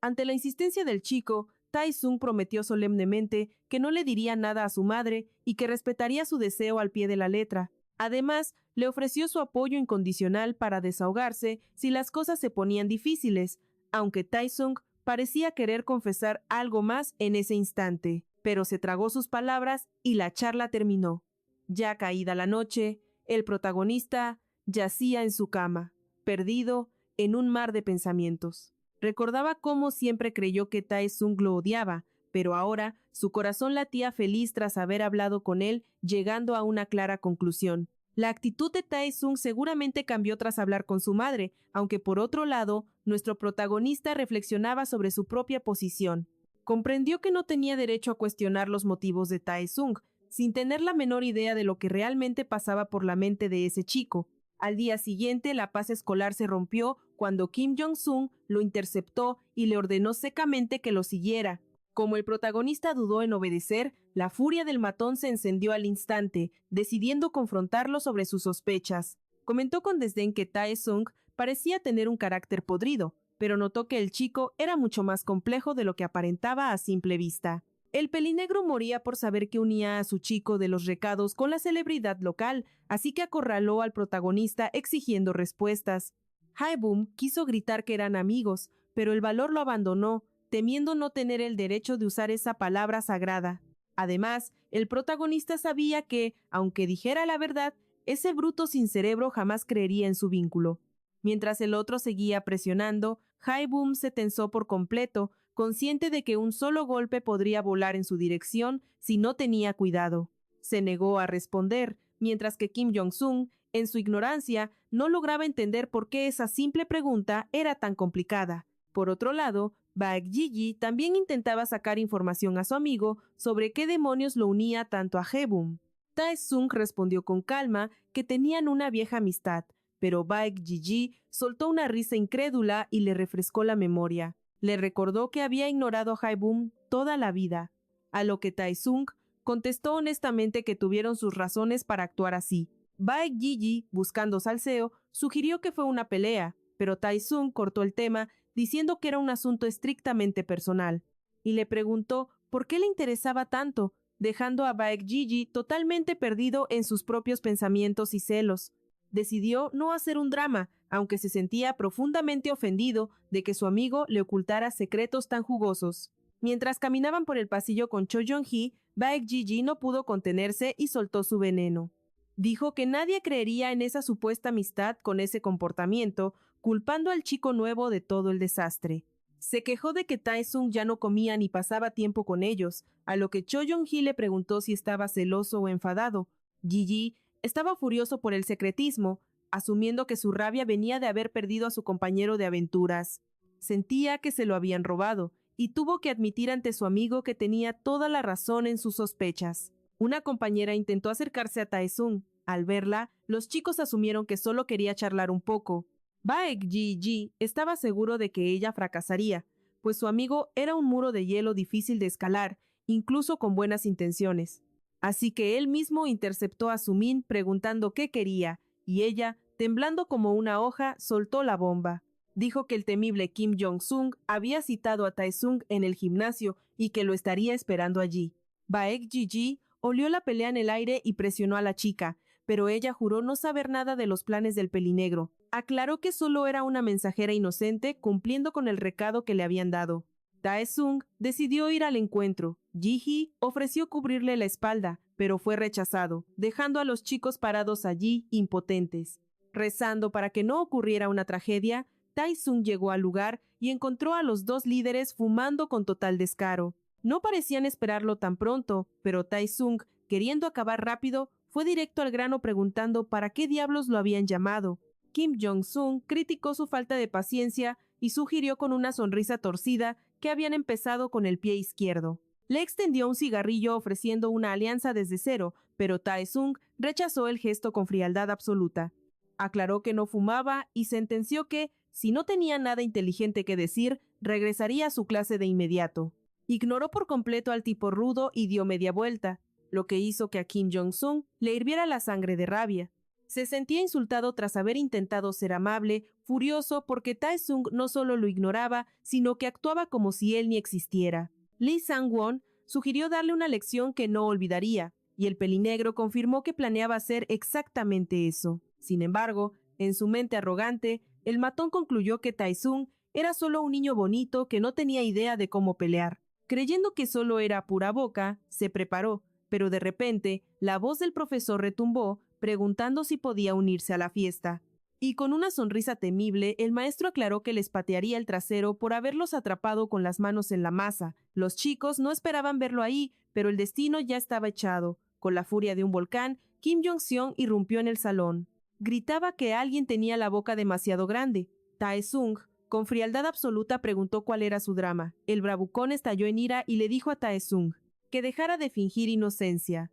Ante la insistencia del chico, Taesung prometió solemnemente que no le diría nada a su madre y que respetaría su deseo al pie de la letra. Además, le ofreció su apoyo incondicional para desahogarse si las cosas se ponían difíciles, aunque Taesung parecía querer confesar algo más en ese instante, pero se tragó sus palabras y la charla terminó. Ya caída la noche, el protagonista yacía en su cama, perdido en un mar de pensamientos. Recordaba cómo siempre creyó que Taesung lo odiaba, pero ahora su corazón latía feliz tras haber hablado con él, llegando a una clara conclusión. La actitud de Taesung seguramente cambió tras hablar con su madre, aunque por otro lado, nuestro protagonista reflexionaba sobre su propia posición. Comprendió que no tenía derecho a cuestionar los motivos de Taesung, sin tener la menor idea de lo que realmente pasaba por la mente de ese chico. Al día siguiente, la paz escolar se rompió cuando Kim Jong-sung lo interceptó y le ordenó secamente que lo siguiera. Como el protagonista dudó en obedecer, la furia del matón se encendió al instante, decidiendo confrontarlo sobre sus sospechas. Comentó con desdén que Tae-sung parecía tener un carácter podrido, pero notó que el chico era mucho más complejo de lo que aparentaba a simple vista. El pelinegro moría por saber que unía a su chico de los recados con la celebridad local, así que acorraló al protagonista exigiendo respuestas. Hae-bum quiso gritar que eran amigos, pero el valor lo abandonó, temiendo no tener el derecho de usar esa palabra sagrada. Además, el protagonista sabía que, aunque dijera la verdad, ese bruto sin cerebro jamás creería en su vínculo. Mientras el otro seguía presionando, Hae-bum se tensó por completo, consciente de que un solo golpe podría volar en su dirección si no tenía cuidado. Se negó a responder, mientras que Kim Jong-sung, en su ignorancia, no lograba entender por qué esa simple pregunta era tan complicada. Por otro lado, Baek Ji-ji también intentaba sacar información a su amigo sobre qué demonios lo unía tanto a Hae-bum. Tae-sung respondió con calma que tenían una vieja amistad, pero Baek Ji-ji soltó una risa incrédula y le refrescó la memoria. Le recordó que había ignorado a Hae-bum toda la vida, a lo que Tae-sung contestó honestamente que tuvieron sus razones para actuar así. Baek Ji-ji, buscando salseo, sugirió que fue una pelea, pero Tae-sung cortó el tema diciendo que era un asunto estrictamente personal, y le preguntó por qué le interesaba tanto, dejando a Baek Ji-ji totalmente perdido en sus propios pensamientos y celos. Decidió no hacer un drama, aunque se sentía profundamente ofendido de que su amigo le ocultara secretos tan jugosos. Mientras caminaban por el pasillo con Cho Jong-hee, Baek Ji-ji no pudo contenerse y soltó su veneno. Dijo que nadie creería en esa supuesta amistad con ese comportamiento, culpando al chico nuevo de todo el desastre. Se quejó de que Tae-sung ya no comía ni pasaba tiempo con ellos, a lo que Cho Jong-hee le preguntó si estaba celoso o enfadado. Ji-ji estaba furioso por el secretismo, asumiendo que su rabia venía de haber perdido a su compañero de aventuras. Sentía que se lo habían robado, y tuvo que admitir ante su amigo que tenía toda la razón en sus sospechas. Una compañera intentó acercarse a Tae-sung. Al verla, los chicos asumieron que solo quería charlar un poco. Baek Ji-ji estaba seguro de que ella fracasaría, pues su amigo era un muro de hielo difícil de escalar, incluso con buenas intenciones. Así que él mismo interceptó a Sumin preguntando qué quería, y ella, temblando como una hoja, soltó la bomba. Dijo que el temible Kim Jong-sung había citado a Tae-sung en el gimnasio y que lo estaría esperando allí. Baek Ji-ji olió la pelea en el aire y presionó a la chica, pero ella juró no saber nada de los planes del pelinegro. Aclaró que solo era una mensajera inocente cumpliendo con el recado que le habían dado. Tae-sung decidió ir al encuentro. Ji-hee ofreció cubrirle la espalda, pero fue rechazado, dejando a los chicos parados allí, impotentes. Rezando para que no ocurriera una tragedia, Tae-sung llegó al lugar y encontró a los dos líderes fumando con total descaro. No parecían esperarlo tan pronto, pero Tae-sung, queriendo acabar rápido, fue directo al grano preguntando para qué diablos lo habían llamado. Kim Jong-sung criticó su falta de paciencia y sugirió con una sonrisa torcida que habían empezado con el pie izquierdo. Le extendió un cigarrillo ofreciendo una alianza desde cero, pero Tae-sung rechazó el gesto con frialdad absoluta. Aclaró que no fumaba y sentenció que, si no tenía nada inteligente que decir, regresaría a su clase de inmediato. Ignoró por completo al tipo rudo y dio media vuelta, lo que hizo que a Kim Jong-sung le hirviera la sangre de rabia. Se sentía insultado tras haber intentado ser amable, furioso porque Tae-sung no solo lo ignoraba, sino que actuaba como si él ni existiera. Lee Sang-won sugirió darle una lección que no olvidaría, y el pelinegro confirmó que planeaba hacer exactamente eso. Sin embargo, en su mente arrogante, el matón concluyó que Tae-sung era solo un niño bonito que no tenía idea de cómo pelear. Creyendo que solo era pura boca, se preparó, pero de repente la voz del profesor retumbó, preguntando si podía unirse a la fiesta. Y con una sonrisa temible, el maestro aclaró que les patearía el trasero por haberlos atrapado con las manos en la masa. Los chicos no esperaban verlo ahí, pero el destino ya estaba echado. Con la furia de un volcán, Kim Jong-seon irrumpió en el salón. Gritaba que alguien tenía la boca demasiado grande. Tae-sung, con frialdad absoluta, preguntó cuál era su drama. El bravucón estalló en ira y le dijo a Tae-sung que dejara de fingir inocencia.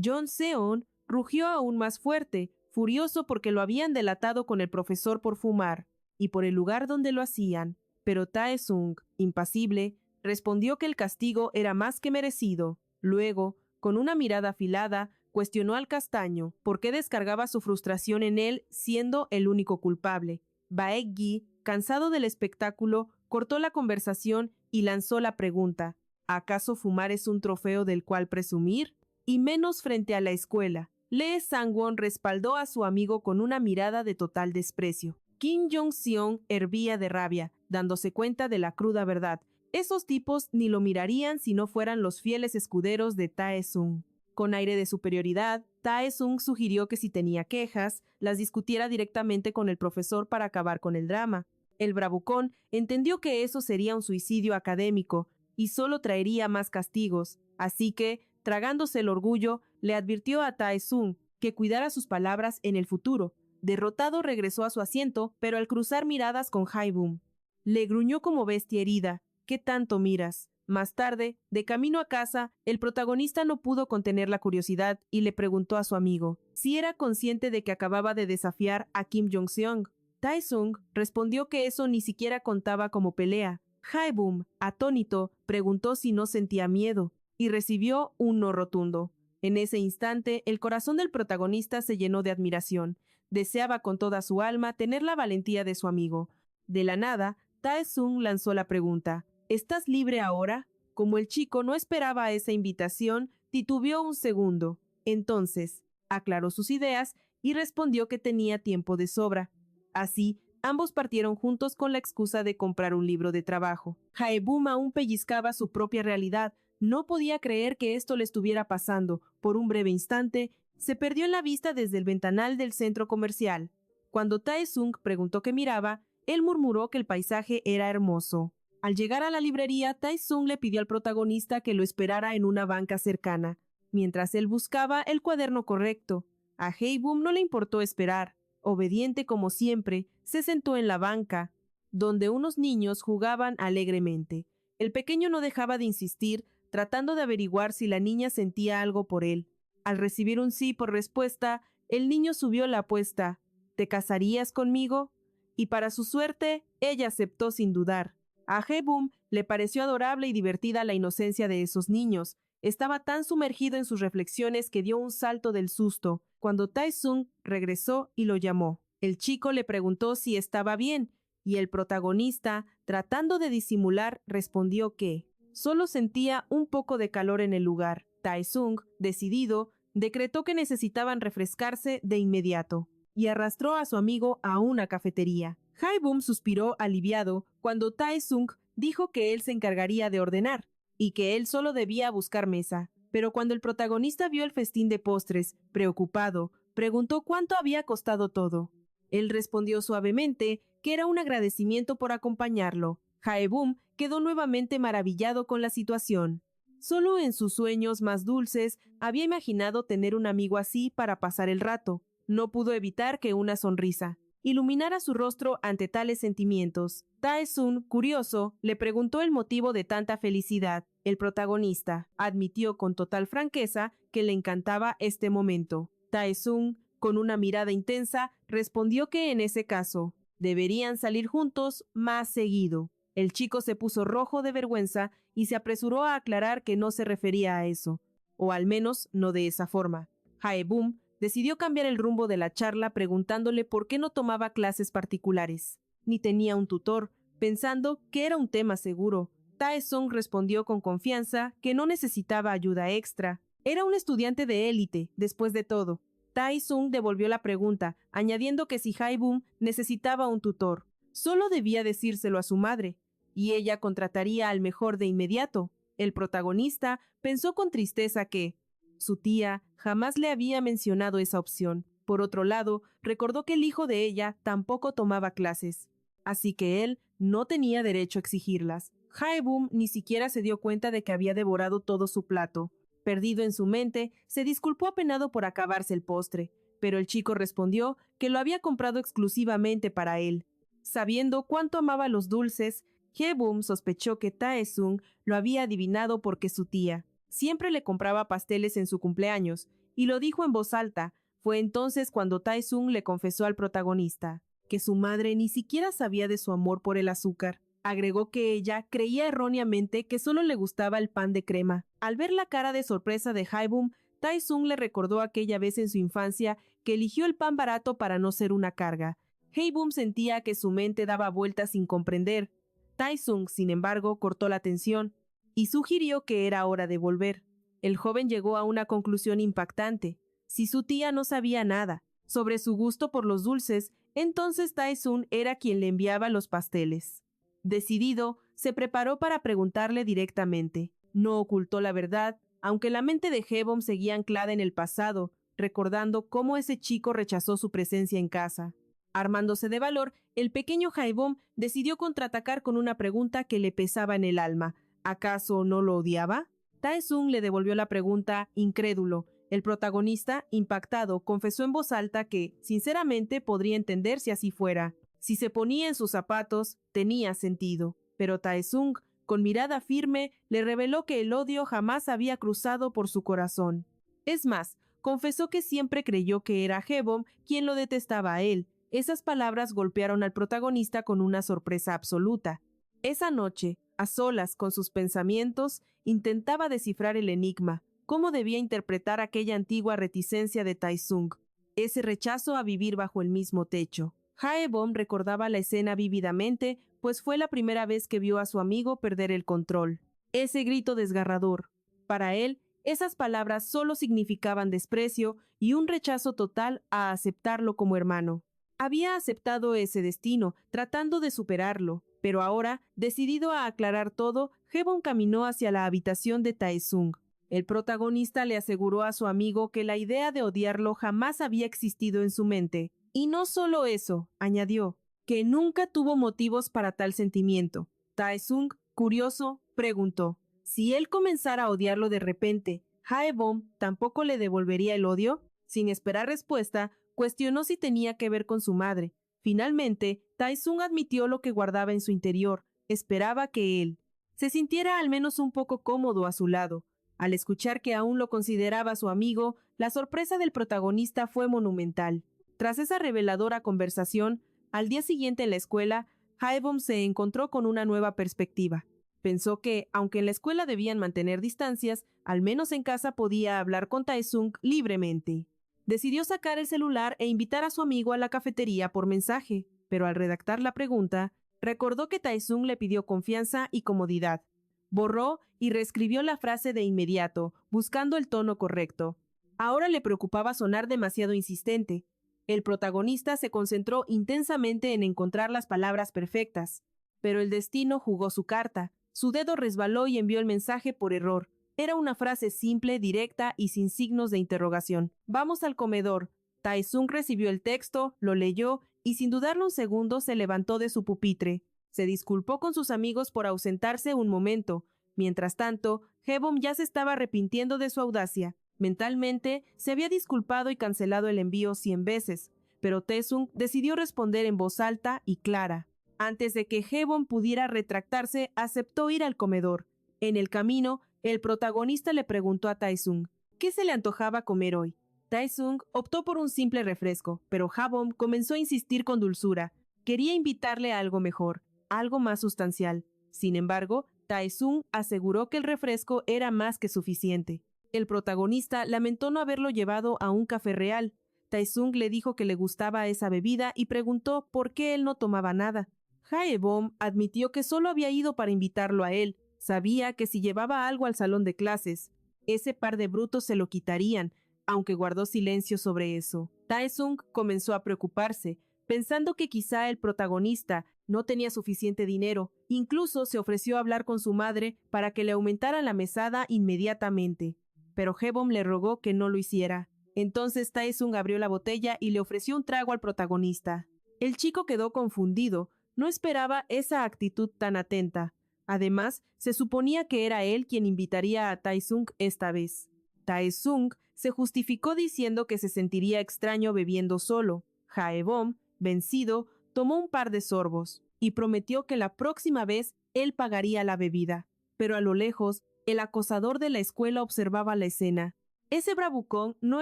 John Seon rugió aún más fuerte, furioso porque lo habían delatado con el profesor por fumar, y por el lugar donde lo hacían. Pero Tae-sung, impasible, respondió que el castigo era más que merecido. Luego, con una mirada afilada, cuestionó al castaño por qué descargaba su frustración en él siendo el único culpable. Baek-gi, cansado del espectáculo, cortó la conversación y lanzó la pregunta: ¿acaso fumar es un trofeo del cual presumir? Y menos frente a la escuela. Lee Sang-won respaldó a su amigo con una mirada de total desprecio. Kim Jong-seon hervía de rabia, dándose cuenta de la cruda verdad. Esos tipos ni lo mirarían si no fueran los fieles escuderos de Tae-sung. Con aire de superioridad, Tae-sung sugirió que si tenía quejas, las discutiera directamente con el profesor para acabar con el drama. El bravucón entendió que eso sería un suicidio académico y solo traería más castigos, así que, tragándose el orgullo, le advirtió a Tae-sung que cuidara sus palabras en el futuro. Derrotado regresó a su asiento, pero al cruzar miradas con Hae-bum, le gruñó como bestia herida: ¿qué tanto miras? Más tarde, de camino a casa, el protagonista no pudo contener la curiosidad y le preguntó a su amigo si era consciente de que acababa de desafiar a Kim Jong-seon. Tae-sung respondió que eso ni siquiera contaba como pelea. Hae-bum, atónito, preguntó si no sentía miedo, y recibió un no rotundo. En ese instante, el corazón del protagonista se llenó de admiración. Deseaba con toda su alma tener la valentía de su amigo. De la nada, Tae-sung lanzó la pregunta: ¿estás libre ahora? Como el chico no esperaba esa invitación, titubeó un segundo. Entonces, aclaró sus ideas y respondió que tenía tiempo de sobra. Así, ambos partieron juntos con la excusa de comprar un libro de trabajo. Hae-bum aún pellizcaba su propia realidad. No podía creer que esto le estuviera pasando. Por un breve instante, se perdió en la vista desde el ventanal del centro comercial. Cuando Tae-sung preguntó qué miraba, él murmuró que el paisaje era hermoso. Al llegar a la librería, Tae-sung le pidió al protagonista que lo esperara en una banca cercana, mientras él buscaba el cuaderno correcto. A Hae-bum no le importó esperar. Obediente como siempre, se sentó en la banca, donde unos niños jugaban alegremente. El pequeño no dejaba de insistir, tratando de averiguar si la niña sentía algo por él. Al recibir un sí por respuesta, el niño subió la apuesta: ¿te casarías conmigo? Y para su suerte, ella aceptó sin dudar. A Hae-bum le pareció adorable y divertida la inocencia de esos niños. Estaba tan sumergido en sus reflexiones que dio un salto del susto cuando Tae-sung regresó y lo llamó. El chico le preguntó si estaba bien, y el protagonista, tratando de disimular, respondió que solo sentía un poco de calor en el lugar. Tae-sung, decidido, decretó que necesitaban refrescarse de inmediato y arrastró a su amigo a una cafetería. Hae-bum suspiró aliviado cuando Tae-sung dijo que él se encargaría de ordenar y que él solo debía buscar mesa. Pero cuando el protagonista vio el festín de postres, preocupado, preguntó cuánto había costado todo. Él respondió suavemente que era un agradecimiento por acompañarlo. Hae-bum quedó nuevamente maravillado con la situación. Solo en sus sueños más dulces había imaginado tener un amigo así para pasar el rato. No pudo evitar que una sonrisa iluminara su rostro ante tales sentimientos. Tae-sung, curioso, le preguntó el motivo de tanta felicidad. El protagonista admitió con total franqueza que le encantaba este momento. Tae-sung, con una mirada intensa, respondió que en ese caso deberían salir juntos más seguido. El chico se puso rojo de vergüenza y se apresuró a aclarar que no se refería a eso, o al menos no de esa forma. Hae-bum decidió cambiar el rumbo de la charla preguntándole por qué no tomaba clases particulares, ni tenía un tutor, pensando que era un tema seguro. Tae-sung respondió con confianza que no necesitaba ayuda extra. Era un estudiante de élite, después de todo. Tae-sung devolvió la pregunta, añadiendo que si Hae-bum necesitaba un tutor, solo debía decírselo a su madre, y ella contrataría al mejor de inmediato. El protagonista pensó con tristeza que su tía jamás le había mencionado esa opción. Por otro lado, recordó que el hijo de ella tampoco tomaba clases, así que él no tenía derecho a exigirlas. Hae-bum ni siquiera se dio cuenta de que había devorado todo su plato. Perdido en su mente, se disculpó apenado por acabarse el postre, pero el chico respondió que lo había comprado exclusivamente para él. Sabiendo cuánto amaba los dulces, Hae-bum sospechó que Tae-sung lo había adivinado porque su tía siempre le compraba pasteles en su cumpleaños y lo dijo en voz alta. Fue entonces cuando Tae-sung le confesó al protagonista que su madre ni siquiera sabía de su amor por el azúcar. Agregó que ella creía erróneamente que solo le gustaba el pan de crema. Al ver la cara de sorpresa de Hae-bum, Tae-sung le recordó aquella vez en su infancia que eligió el pan barato para no ser una carga. Hae-bum sentía que su mente daba vueltas sin comprender. Tae-sung, sin embargo, cortó la tensión y sugirió que era hora de volver. El joven llegó a una conclusión impactante. Si su tía no sabía nada sobre su gusto por los dulces, entonces Tae-sung era quien le enviaba los pasteles. Decidido, se preparó para preguntarle directamente. No ocultó la verdad, aunque la mente de Hae-bum seguía anclada en el pasado, recordando cómo ese chico rechazó su presencia en casa. Armándose de valor, el pequeño Hae-bum decidió contraatacar con una pregunta que le pesaba en el alma. ¿Acaso no lo odiaba? Tae-sung le devolvió la pregunta, incrédulo. El protagonista, impactado, confesó en voz alta que, sinceramente, podría entender si así fuera. Si se ponía en sus zapatos, tenía sentido. Pero Tae-sung, con mirada firme, le reveló que el odio jamás había cruzado por su corazón. Es más, confesó que siempre creyó que era Hae-bum quien lo detestaba a él. Esas palabras golpearon al protagonista con una sorpresa absoluta. Esa noche, a solas con sus pensamientos, intentaba descifrar el enigma. ¿Cómo debía interpretar aquella antigua reticencia de Tae-sung? Ese rechazo a vivir bajo el mismo techo. Hae-bum recordaba la escena vívidamente, pues fue la primera vez que vio a su amigo perder el control. Ese grito desgarrador. Para él, esas palabras solo significaban desprecio y un rechazo total a aceptarlo como hermano. Había aceptado ese destino, tratando de superarlo, pero ahora, decidido a aclarar todo, Hae-bum caminó hacia la habitación de Tae-sung. El protagonista le aseguró a su amigo que la idea de odiarlo jamás había existido en su mente. Y no solo eso, añadió, que nunca tuvo motivos para tal sentimiento. Tae-sung, curioso, preguntó, si él comenzara a odiarlo de repente, ¿Hae-bum tampoco le devolvería el odio? Sin esperar respuesta, cuestionó si tenía que ver con su madre. Finalmente, Tae-sung admitió lo que guardaba en su interior. Esperaba que él se sintiera al menos un poco cómodo a su lado. Al escuchar que aún lo consideraba su amigo, la sorpresa del protagonista fue monumental. Tras esa reveladora conversación, al día siguiente en la escuela, Hae-bum se encontró con una nueva perspectiva. Pensó que, aunque en la escuela debían mantener distancias, al menos en casa podía hablar con Tae-sung libremente. Decidió sacar el celular e invitar a su amigo a la cafetería por mensaje, pero al redactar la pregunta, recordó que Tae-sung le pidió confianza y comodidad. Borró y reescribió la frase de inmediato, buscando el tono correcto. Ahora le preocupaba sonar demasiado insistente. El protagonista se concentró intensamente en encontrar las palabras perfectas, pero el destino jugó su carta. Su dedo resbaló y envió el mensaje por error. Era una frase simple, directa y sin signos de interrogación. Vamos al comedor. Tae-sung recibió el texto, lo leyó y sin dudarlo un segundo se levantó de su pupitre. Se disculpó con sus amigos por ausentarse un momento. Mientras tanto, Hae-bum ya se estaba arrepintiendo de su audacia. Mentalmente, se había disculpado y cancelado el envío 100 veces, pero Tae-sung decidió responder en voz alta y clara. Antes de que Hae-bum pudiera retractarse, aceptó ir al comedor. En el camino, el protagonista le preguntó a Tae-sung, ¿qué se le antojaba comer hoy? Tae-sung optó por un simple refresco, pero Hae-bum comenzó a insistir con dulzura. Quería invitarle a algo mejor, algo más sustancial. Sin embargo, Tae-sung aseguró que el refresco era más que suficiente. El protagonista lamentó no haberlo llevado a un café real. Tae-sung le dijo que le gustaba esa bebida y preguntó por qué él no tomaba nada. Hae-bum admitió que solo había ido para invitarlo a él. Sabía que si llevaba algo al salón de clases, ese par de brutos se lo quitarían, aunque guardó silencio sobre eso. Tae-sung comenzó a preocuparse, pensando que quizá el protagonista no tenía suficiente dinero. Incluso se ofreció a hablar con su madre para que le aumentaran la mesada inmediatamente. Pero Hae-bum le rogó que no lo hiciera. Entonces Tae-sung abrió la botella y le ofreció un trago al protagonista. El chico quedó confundido. No esperaba esa actitud tan atenta. Además, se suponía que era él quien invitaría a Tae-sung esta vez. Tae-sung se justificó diciendo que se sentiría extraño bebiendo solo. Hae-bum, vencido, tomó un par de sorbos y prometió que la próxima vez él pagaría la bebida. Pero a lo lejos, el acosador de la escuela observaba la escena. Ese bravucón no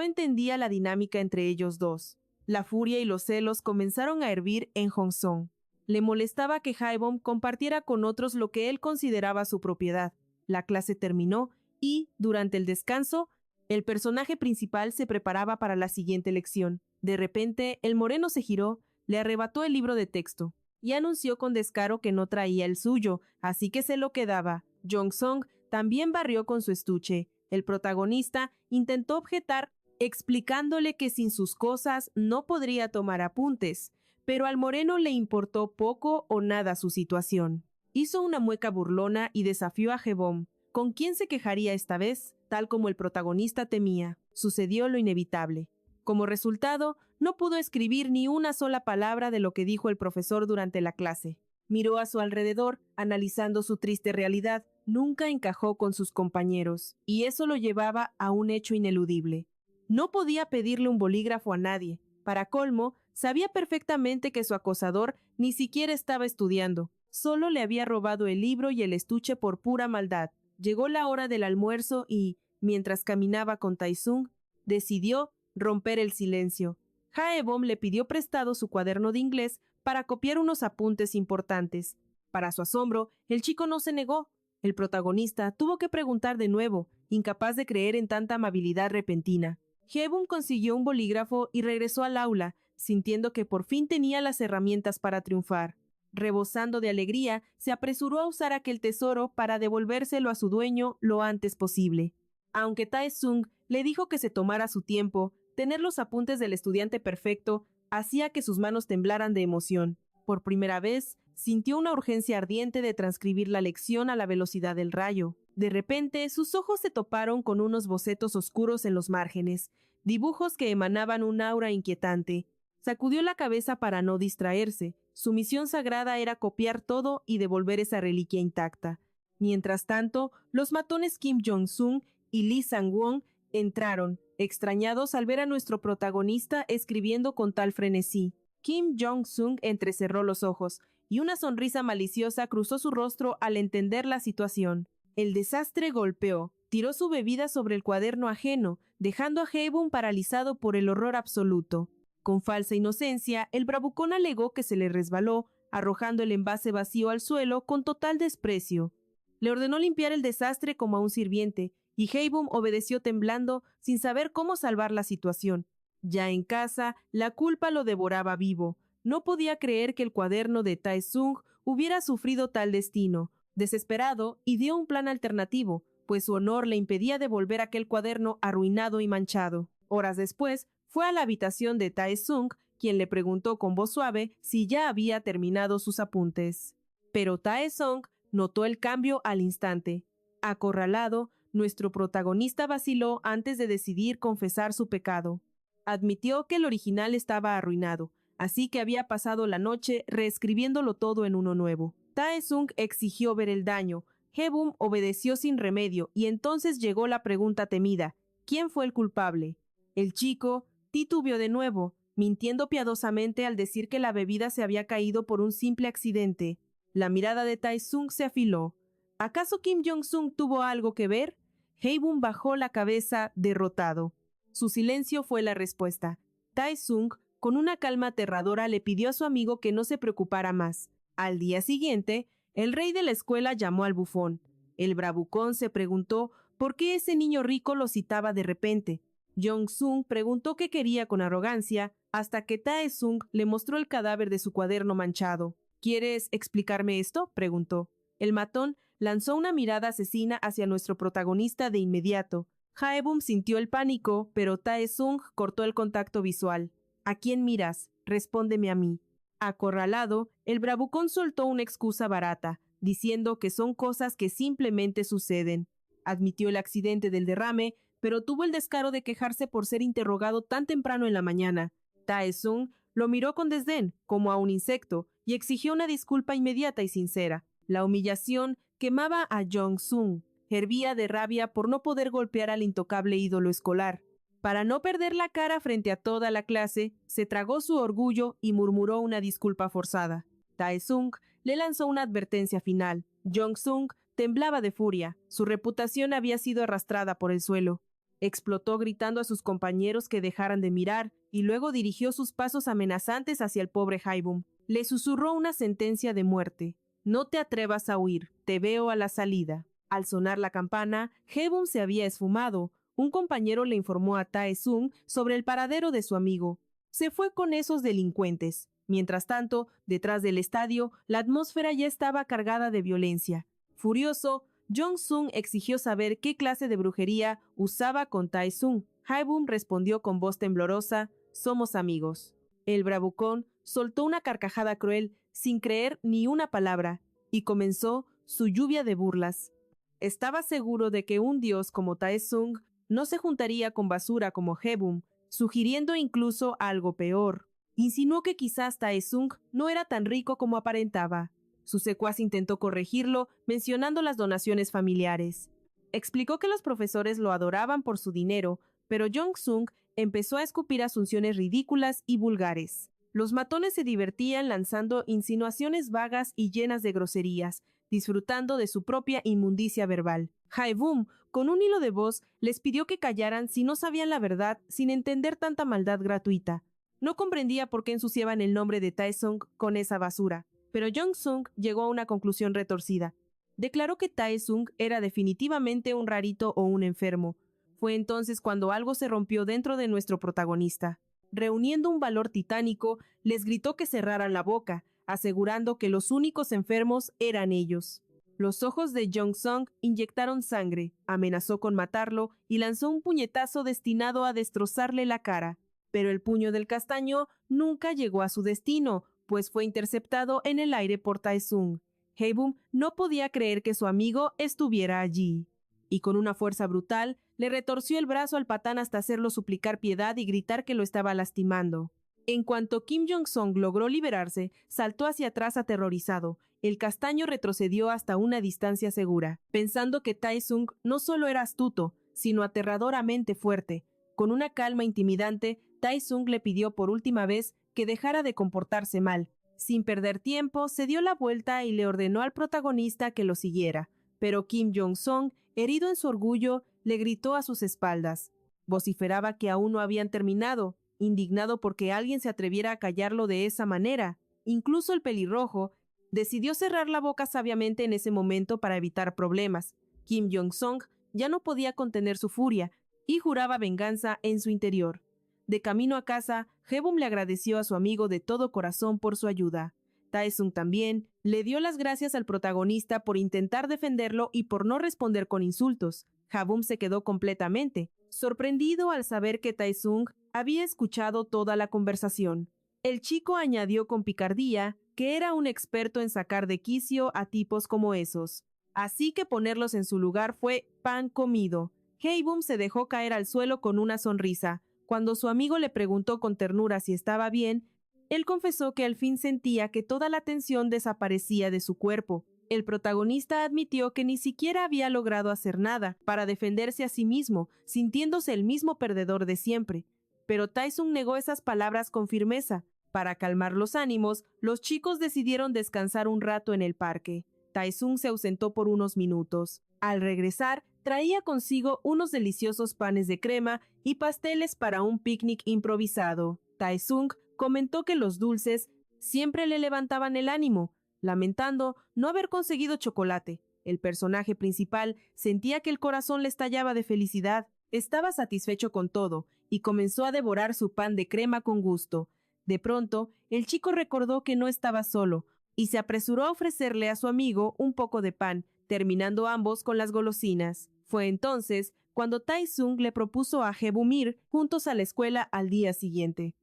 entendía la dinámica entre ellos dos. La furia y los celos comenzaron a hervir en Hong-song. Le molestaba que Haebom compartiera con otros lo que él consideraba su propiedad. La clase terminó y, durante el descanso, el personaje principal se preparaba para la siguiente lección. De repente, el moreno se giró, le arrebató el libro de texto y anunció con descaro que no traía el suyo, así que se lo quedaba. Jong-song también barrió con su estuche. El protagonista intentó objetar, explicándole que sin sus cosas no podría tomar apuntes, pero al moreno le importó poco o nada su situación. Hizo una mueca burlona y desafió a Haebom. ¿Con quién se quejaría esta vez? Tal como el protagonista temía, sucedió lo inevitable. Como resultado, no pudo escribir ni una sola palabra de lo que dijo el profesor durante la clase. Miró a su alrededor, analizando su triste realidad. Nunca encajó con sus compañeros, y eso lo llevaba a un hecho ineludible. No podía pedirle un bolígrafo a nadie. Para colmo, sabía perfectamente que su acosador ni siquiera estaba estudiando. Solo le había robado el libro y el estuche por pura maldad. Llegó la hora del almuerzo y, mientras caminaba con Tae-sung, decidió romper el silencio. Haebom le pidió prestado su cuaderno de inglés para copiar unos apuntes importantes. Para su asombro, el chico no se negó. El protagonista tuvo que preguntar de nuevo, incapaz de creer en tanta amabilidad repentina. Haebom consiguió un bolígrafo y regresó al aula, sintiendo que por fin tenía las herramientas para triunfar. Rebosando de alegría, se apresuró a usar aquel tesoro para devolvérselo a su dueño lo antes posible. Aunque Tae-sung le dijo que se tomara su tiempo, tener los apuntes del estudiante perfecto hacía que sus manos temblaran de emoción. Por primera vez, sintió una urgencia ardiente de transcribir la lección a la velocidad del rayo. De repente, sus ojos se toparon con unos bocetos oscuros en los márgenes, dibujos que emanaban un aura inquietante. Sacudió la cabeza para no distraerse. Su misión sagrada era copiar todo y devolver esa reliquia intacta. Mientras tanto, los matones Kim Jong-sung y Lee Sang-won entraron, extrañados al ver a nuestro protagonista escribiendo con tal frenesí. Kim Jong-sung entrecerró los ojos, y una sonrisa maliciosa cruzó su rostro al entender la situación. El desastre golpeó, tiró su bebida sobre el cuaderno ajeno, dejando a Haebom paralizado por el horror absoluto. Con falsa inocencia, el bravucón alegó que se le resbaló, arrojando el envase vacío al suelo con total desprecio. Le ordenó limpiar el desastre como a un sirviente, y Haebom obedeció temblando, sin saber cómo salvar la situación. Ya en casa, la culpa lo devoraba vivo. No podía creer que el cuaderno de Tae-sung hubiera sufrido tal destino. Desesperado, ideó un plan alternativo, pues su honor le impedía devolver aquel cuaderno arruinado y manchado. Horas después, fue a la habitación de Tae-sung, quien le preguntó con voz suave si ya había terminado sus apuntes. Pero Tae-sung notó el cambio al instante. Acorralado, nuestro protagonista vaciló antes de decidir confesar su pecado. Admitió que el original estaba arruinado, así que había pasado la noche reescribiéndolo todo en uno nuevo. Tae-sung exigió ver el daño. Haebom obedeció sin remedio y entonces llegó la pregunta temida: ¿quién fue el culpable? El chico titubeó de nuevo, mintiendo piadosamente al decir que la bebida se había caído por un simple accidente. La mirada de Tae-sung se afiló. ¿Acaso Kim Jong-sung tuvo algo que ver? Haebom bajó la cabeza, derrotado. Su silencio fue la respuesta. Tae-sung, con una calma aterradora, le pidió a su amigo que no se preocupara más. Al día siguiente, el rey de la escuela llamó al bufón. El bravucón se preguntó por qué ese niño rico lo citaba de repente. Jong-sung preguntó qué quería con arrogancia, hasta que Tae-sung le mostró el cadáver de su cuaderno manchado. ¿Quieres explicarme esto?, preguntó. El matón lanzó una mirada asesina hacia nuestro protagonista de inmediato. Haebom sintió el pánico, pero Tae-sung cortó el contacto visual. ¿A quién miras? Respóndeme a mí. Acorralado, el bravucón soltó una excusa barata, diciendo que son cosas que simplemente suceden. Admitió el accidente del derrame, pero tuvo el descaro de quejarse por ser interrogado tan temprano en la mañana. Tae-sung lo miró con desdén, como a un insecto, y exigió una disculpa inmediata y sincera. La humillación quemaba a Jong-sung. Hervía de rabia por no poder golpear al intocable ídolo escolar. Para no perder la cara frente a toda la clase, se tragó su orgullo y murmuró una disculpa forzada. Tae-sung le lanzó una advertencia final. Jong-sung temblaba de furia. Su reputación había sido arrastrada por el suelo. Explotó gritando a sus compañeros que dejaran de mirar y luego dirigió sus pasos amenazantes hacia el pobre Haebum. Le susurró una sentencia de muerte. No te atrevas a huir, te veo a la salida. Al sonar la campana, Haebum se había esfumado. Un compañero le informó a Tae-sung sobre el paradero de su amigo. Se fue con esos delincuentes. Mientras tanto, detrás del estadio, la atmósfera ya estaba cargada de violencia. Furioso, Jong-sung exigió saber qué clase de brujería usaba con Tae-sung. Haebum respondió con voz temblorosa, «Somos amigos». El bravucón soltó una carcajada cruel, sin creer ni una palabra, y comenzó su lluvia de burlas. Estaba seguro de que un dios como Tae-sung no se juntaría con basura como Haebum, sugiriendo incluso algo peor. Insinuó que quizás Tae-sung no era tan rico como aparentaba. Su secuaz intentó corregirlo, mencionando las donaciones familiares. Explicó que los profesores lo adoraban por su dinero, pero Jong-sung empezó a escupir asunciones ridículas y vulgares. Los matones se divertían lanzando insinuaciones vagas y llenas de groserías, disfrutando de su propia inmundicia verbal. Haebum, con un hilo de voz, les pidió que callaran si no sabían la verdad sin entender tanta maldad gratuita. No comprendía por qué ensuciaban el nombre de Tae-sung con esa basura, pero Jong-sung llegó a una conclusión retorcida. Declaró que Tae-sung era definitivamente un rarito o un enfermo. Fue entonces cuando algo se rompió dentro de nuestro protagonista. Reuniendo un valor titánico, les gritó que cerraran la boca, asegurando que los únicos enfermos eran ellos. Los ojos de Jong-sung inyectaron sangre, amenazó con matarlo y lanzó un puñetazo destinado a destrozarle la cara. Pero el puño del castaño nunca llegó a su destino, pues fue interceptado en el aire por Tae-sung. Haebum no podía creer que su amigo estuviera allí. Y con una fuerza brutal, le retorció el brazo al patán hasta hacerlo suplicar piedad y gritar que lo estaba lastimando. En cuanto Kim Jong-sung logró liberarse, saltó hacia atrás aterrorizado. El castaño retrocedió hasta una distancia segura, pensando que Tae-sung no solo era astuto, sino aterradoramente fuerte. Con una calma intimidante, Tae-sung le pidió por última vez que dejara de comportarse mal. Sin perder tiempo, se dio la vuelta y le ordenó al protagonista que lo siguiera. Pero Kim Jong-sung, herido en su orgullo, le gritó a sus espaldas. Vociferaba que aún no habían terminado, indignado porque alguien se atreviera a callarlo de esa manera. Incluso el pelirrojo decidió cerrar la boca sabiamente en ese momento para evitar problemas. Kim Jong-sung ya no podía contener su furia y juraba venganza en su interior. De camino a casa, Haebum le agradeció a su amigo de todo corazón por su ayuda. Tae-sung también le dio las gracias al protagonista por intentar defenderlo y por no responder con insultos. Haebum se quedó completamente sorprendido al saber que Tae-sung había escuchado toda la conversación. El chico añadió con picardía que era un experto en sacar de quicio a tipos como esos. Así que ponerlos en su lugar fue pan comido. Haebum se dejó caer al suelo con una sonrisa. Cuando su amigo le preguntó con ternura si estaba bien, él confesó que al fin sentía que toda la tensión desaparecía de su cuerpo. El protagonista admitió que ni siquiera había logrado hacer nada para defenderse a sí mismo, sintiéndose el mismo perdedor de siempre. Pero Tae-sung negó esas palabras con firmeza. Para calmar los ánimos, los chicos decidieron descansar un rato en el parque. Tae-sung se ausentó por unos minutos. Al regresar, traía consigo unos deliciosos panes de crema y pasteles para un picnic improvisado. Tae-sung comentó que los dulces siempre le levantaban el ánimo, lamentando no haber conseguido chocolate. El personaje principal sentía que el corazón le estallaba de felicidad. Estaba satisfecho con todo y comenzó a devorar su pan de crema con gusto. De pronto, el chico recordó que no estaba solo y se apresuró a ofrecerle a su amigo un poco de pan, terminando ambos con las golosinas. Fue entonces cuando Tae-sung le propuso a Haebum ir juntos a la escuela al día siguiente.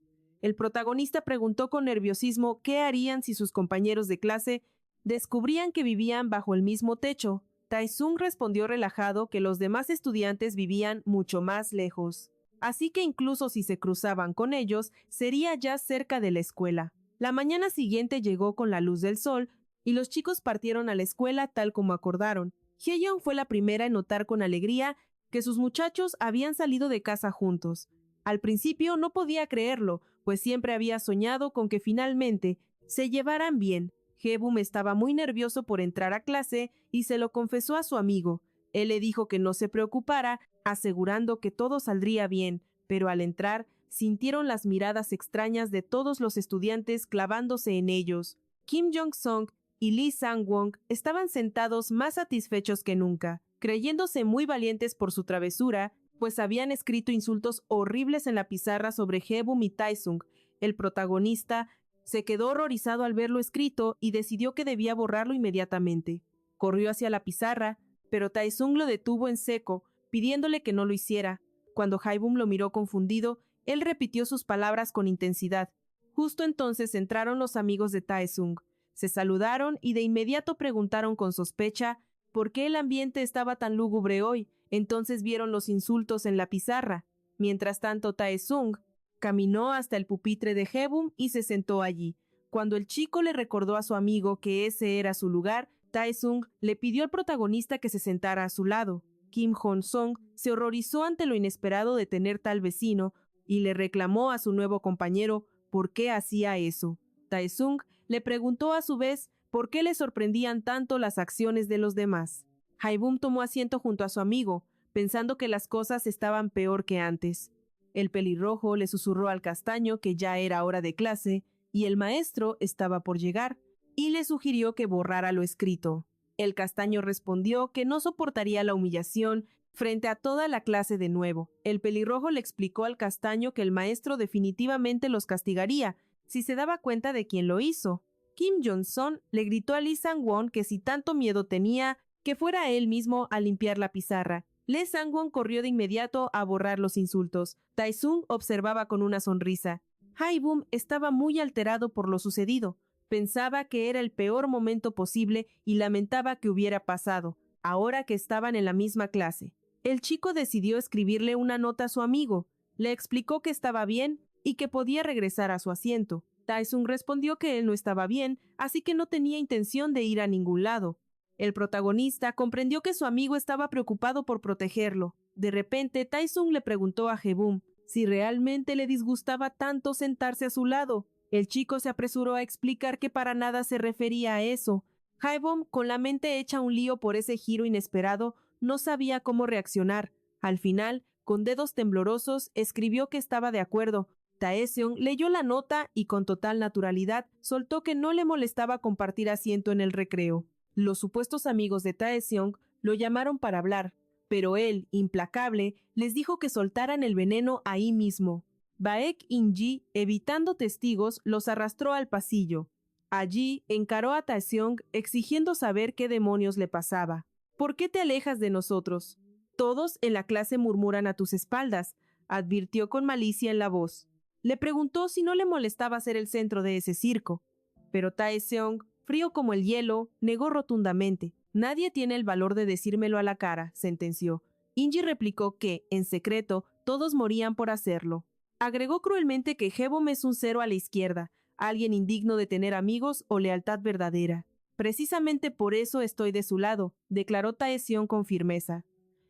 El protagonista preguntó con nerviosismo qué harían si sus compañeros de clase descubrían que vivían bajo el mismo techo. Tae-sung respondió relajado que los demás estudiantes vivían mucho más lejos, así que incluso si se cruzaban con ellos, sería ya cerca de la escuela. La mañana siguiente llegó con la luz del sol y los chicos partieron a la escuela tal como acordaron. Hye-yeon fue la primera en notar con alegría que sus muchachos habían salido de casa juntos. Al principio no podía creerlo, pues siempre había soñado con que finalmente se llevaran bien. Haebum estaba muy nervioso por entrar a clase y se lo confesó a su amigo. Él le dijo que no se preocupara, asegurando que todo saldría bien, pero al entrar, sintieron las miradas extrañas de todos los estudiantes clavándose en ellos. Kim Jong-sung y Lee Sang-won estaban sentados más satisfechos que nunca, creyéndose muy valientes por su travesura, pues habían escrito insultos horribles en la pizarra sobre Haebum y Taesung. El protagonista se quedó horrorizado al verlo escrito y decidió que debía borrarlo inmediatamente. Corrió hacia la pizarra, pero Taesung lo detuvo en seco, pidiéndole que no lo hiciera. Cuando Haebum lo miró confundido, él repitió sus palabras con intensidad. Justo entonces entraron los amigos de Taesung. Se saludaron y de inmediato preguntaron con sospecha por qué el ambiente estaba tan lúgubre hoy. Entonces vieron los insultos en la pizarra. Mientras tanto, Taesung caminó hasta el pupitre de Haebum y se sentó allí. Cuando el chico le recordó a su amigo que ese era su lugar, Taesung le pidió al protagonista que se sentara a su lado. Kim Hong-sung se horrorizó ante lo inesperado de tener tal vecino y le reclamó a su nuevo compañero por qué hacía eso. Taesung le preguntó a su vez por qué le sorprendían tanto las acciones de los demás. Haebum tomó asiento junto a su amigo, pensando que las cosas estaban peor que antes. El pelirrojo le susurró al castaño que ya era hora de clase y el maestro estaba por llegar, y le sugirió que borrara lo escrito. El castaño respondió que no soportaría la humillación frente a toda la clase de nuevo. El pelirrojo le explicó al castaño que el maestro definitivamente los castigaría si se daba cuenta de quién lo hizo. Kim Jong-sung le gritó a Lee Sang-won que si tanto miedo tenía, que fuera él mismo a limpiar la pizarra. Lee Sang-won corrió de inmediato a borrar los insultos. Taesung observaba con una sonrisa. Haebum estaba muy alterado por lo sucedido. Pensaba que era el peor momento posible y lamentaba que hubiera pasado, ahora que estaban en la misma clase. El chico decidió escribirle una nota a su amigo. Le explicó que estaba bien y que podía regresar a su asiento. Taesung respondió que él no estaba bien, así que no tenía intención de ir a ningún lado. El protagonista comprendió que su amigo estaba preocupado por protegerlo. De repente, Taesung le preguntó a Haebum si realmente le disgustaba tanto sentarse a su lado. El chico se apresuró a explicar que para nada se refería a eso. Haebum, con la mente hecha un lío por ese giro inesperado, no sabía cómo reaccionar. Al final, con dedos temblorosos, escribió que estaba de acuerdo. Taeseong leyó la nota y con total naturalidad soltó que no le molestaba compartir asiento en el recreo. Los supuestos amigos de Taeseong lo llamaron para hablar, pero él, implacable, les dijo que soltaran el veneno ahí mismo. Baek In-ji, evitando testigos, los arrastró al pasillo. Allí encaró a Taeseong exigiendo saber qué demonios le pasaba. ¿Por qué te alejas de nosotros? Todos en la clase murmuran a tus espaldas, advirtió con malicia en la voz. Le preguntó si no le molestaba ser el centro de ese circo. Pero Taeseong, frío como el hielo, negó rotundamente. Nadie tiene el valor de decírmelo a la cara, sentenció. In-ji replicó que, en secreto, todos morían por hacerlo. Agregó cruelmente que Haebum es un cero a la izquierda, alguien indigno de tener amigos o lealtad verdadera. Precisamente por eso estoy de su lado, declaró Taeseong con firmeza.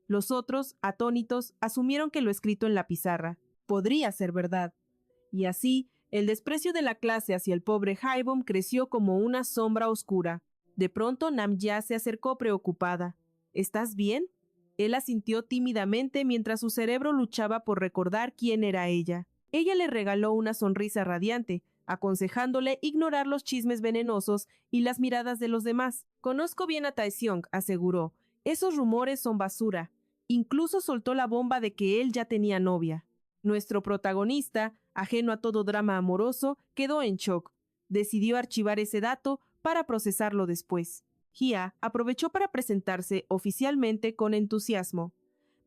Los otros, atónitos, asumieron que lo escrito en la pizarra podría ser verdad. Y así, el desprecio de la clase hacia el pobre Haebum creció como una sombra oscura. De pronto Namja se acercó preocupada. ¿Estás bien? Él asintió tímidamente mientras su cerebro luchaba por recordar quién era ella. Ella le regaló una sonrisa radiante, aconsejándole ignorar los chismes venenosos y las miradas de los demás. Conozco bien a Taeseong, aseguró. Esos rumores son basura. Incluso soltó la bomba de que él ya tenía novia. Nuestro protagonista, ajeno a todo drama amoroso, quedó en shock. Decidió archivar ese dato para procesarlo después. Hia aprovechó para presentarse oficialmente con entusiasmo.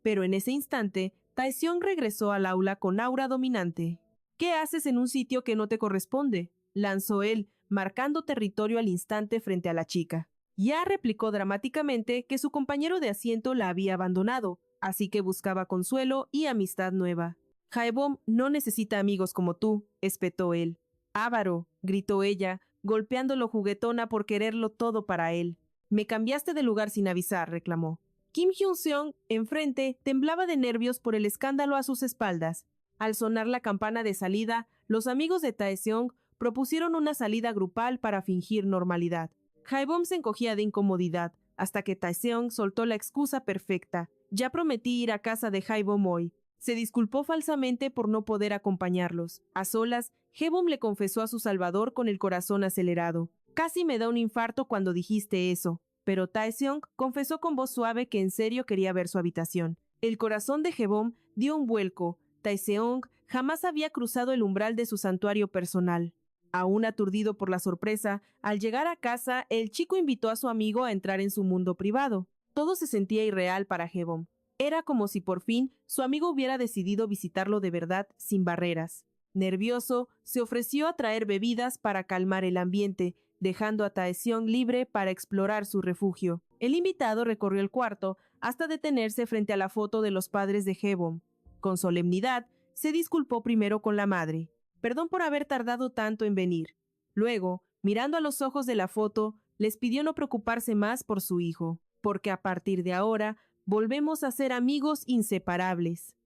Pero en ese instante, Taeseong regresó al aula con aura dominante. ¿Qué haces en un sitio que no te corresponde?, lanzó él, marcando territorio al instante frente a la chica. Ya replicó dramáticamente que su compañero de asiento la había abandonado, así que buscaba consuelo y amistad nueva. Haebum no necesita amigos como tú, espetó él. Avaro, gritó ella, golpeándolo juguetona por quererlo todo para él. Me cambiaste de lugar sin avisar, reclamó. Kim Hyun-seong, enfrente, temblaba de nervios por el escándalo a sus espaldas. Al sonar la campana de salida, los amigos de Taeseong propusieron una salida grupal para fingir normalidad. Haebum se encogía de incomodidad, hasta que Taeseong soltó la excusa perfecta. Ya prometí ir a casa de Jaibom hoy. Se disculpó falsamente por no poder acompañarlos. A solas, Hebom le confesó a su salvador con el corazón acelerado. Casi me da un infarto cuando dijiste eso. Pero Taeseong confesó con voz suave que en serio quería ver su habitación. El corazón de Hebom dio un vuelco. Taeseong jamás había cruzado el umbral de su santuario personal. Aún aturdido por la sorpresa, al llegar a casa, el chico invitó a su amigo a entrar en su mundo privado. Todo se sentía irreal para Hebom. Era como si por fin su amigo hubiera decidido visitarlo de verdad sin barreras. Nervioso, se ofreció a traer bebidas para calmar el ambiente, dejando a Taeseong libre para explorar su refugio. El invitado recorrió el cuarto hasta detenerse frente a la foto de los padres de Hebom. Con solemnidad, se disculpó primero con la madre. Perdón por haber tardado tanto en venir. Luego, mirando a los ojos de la foto, les pidió no preocuparse más por su hijo, porque a partir de ahora volvemos a ser amigos inseparables.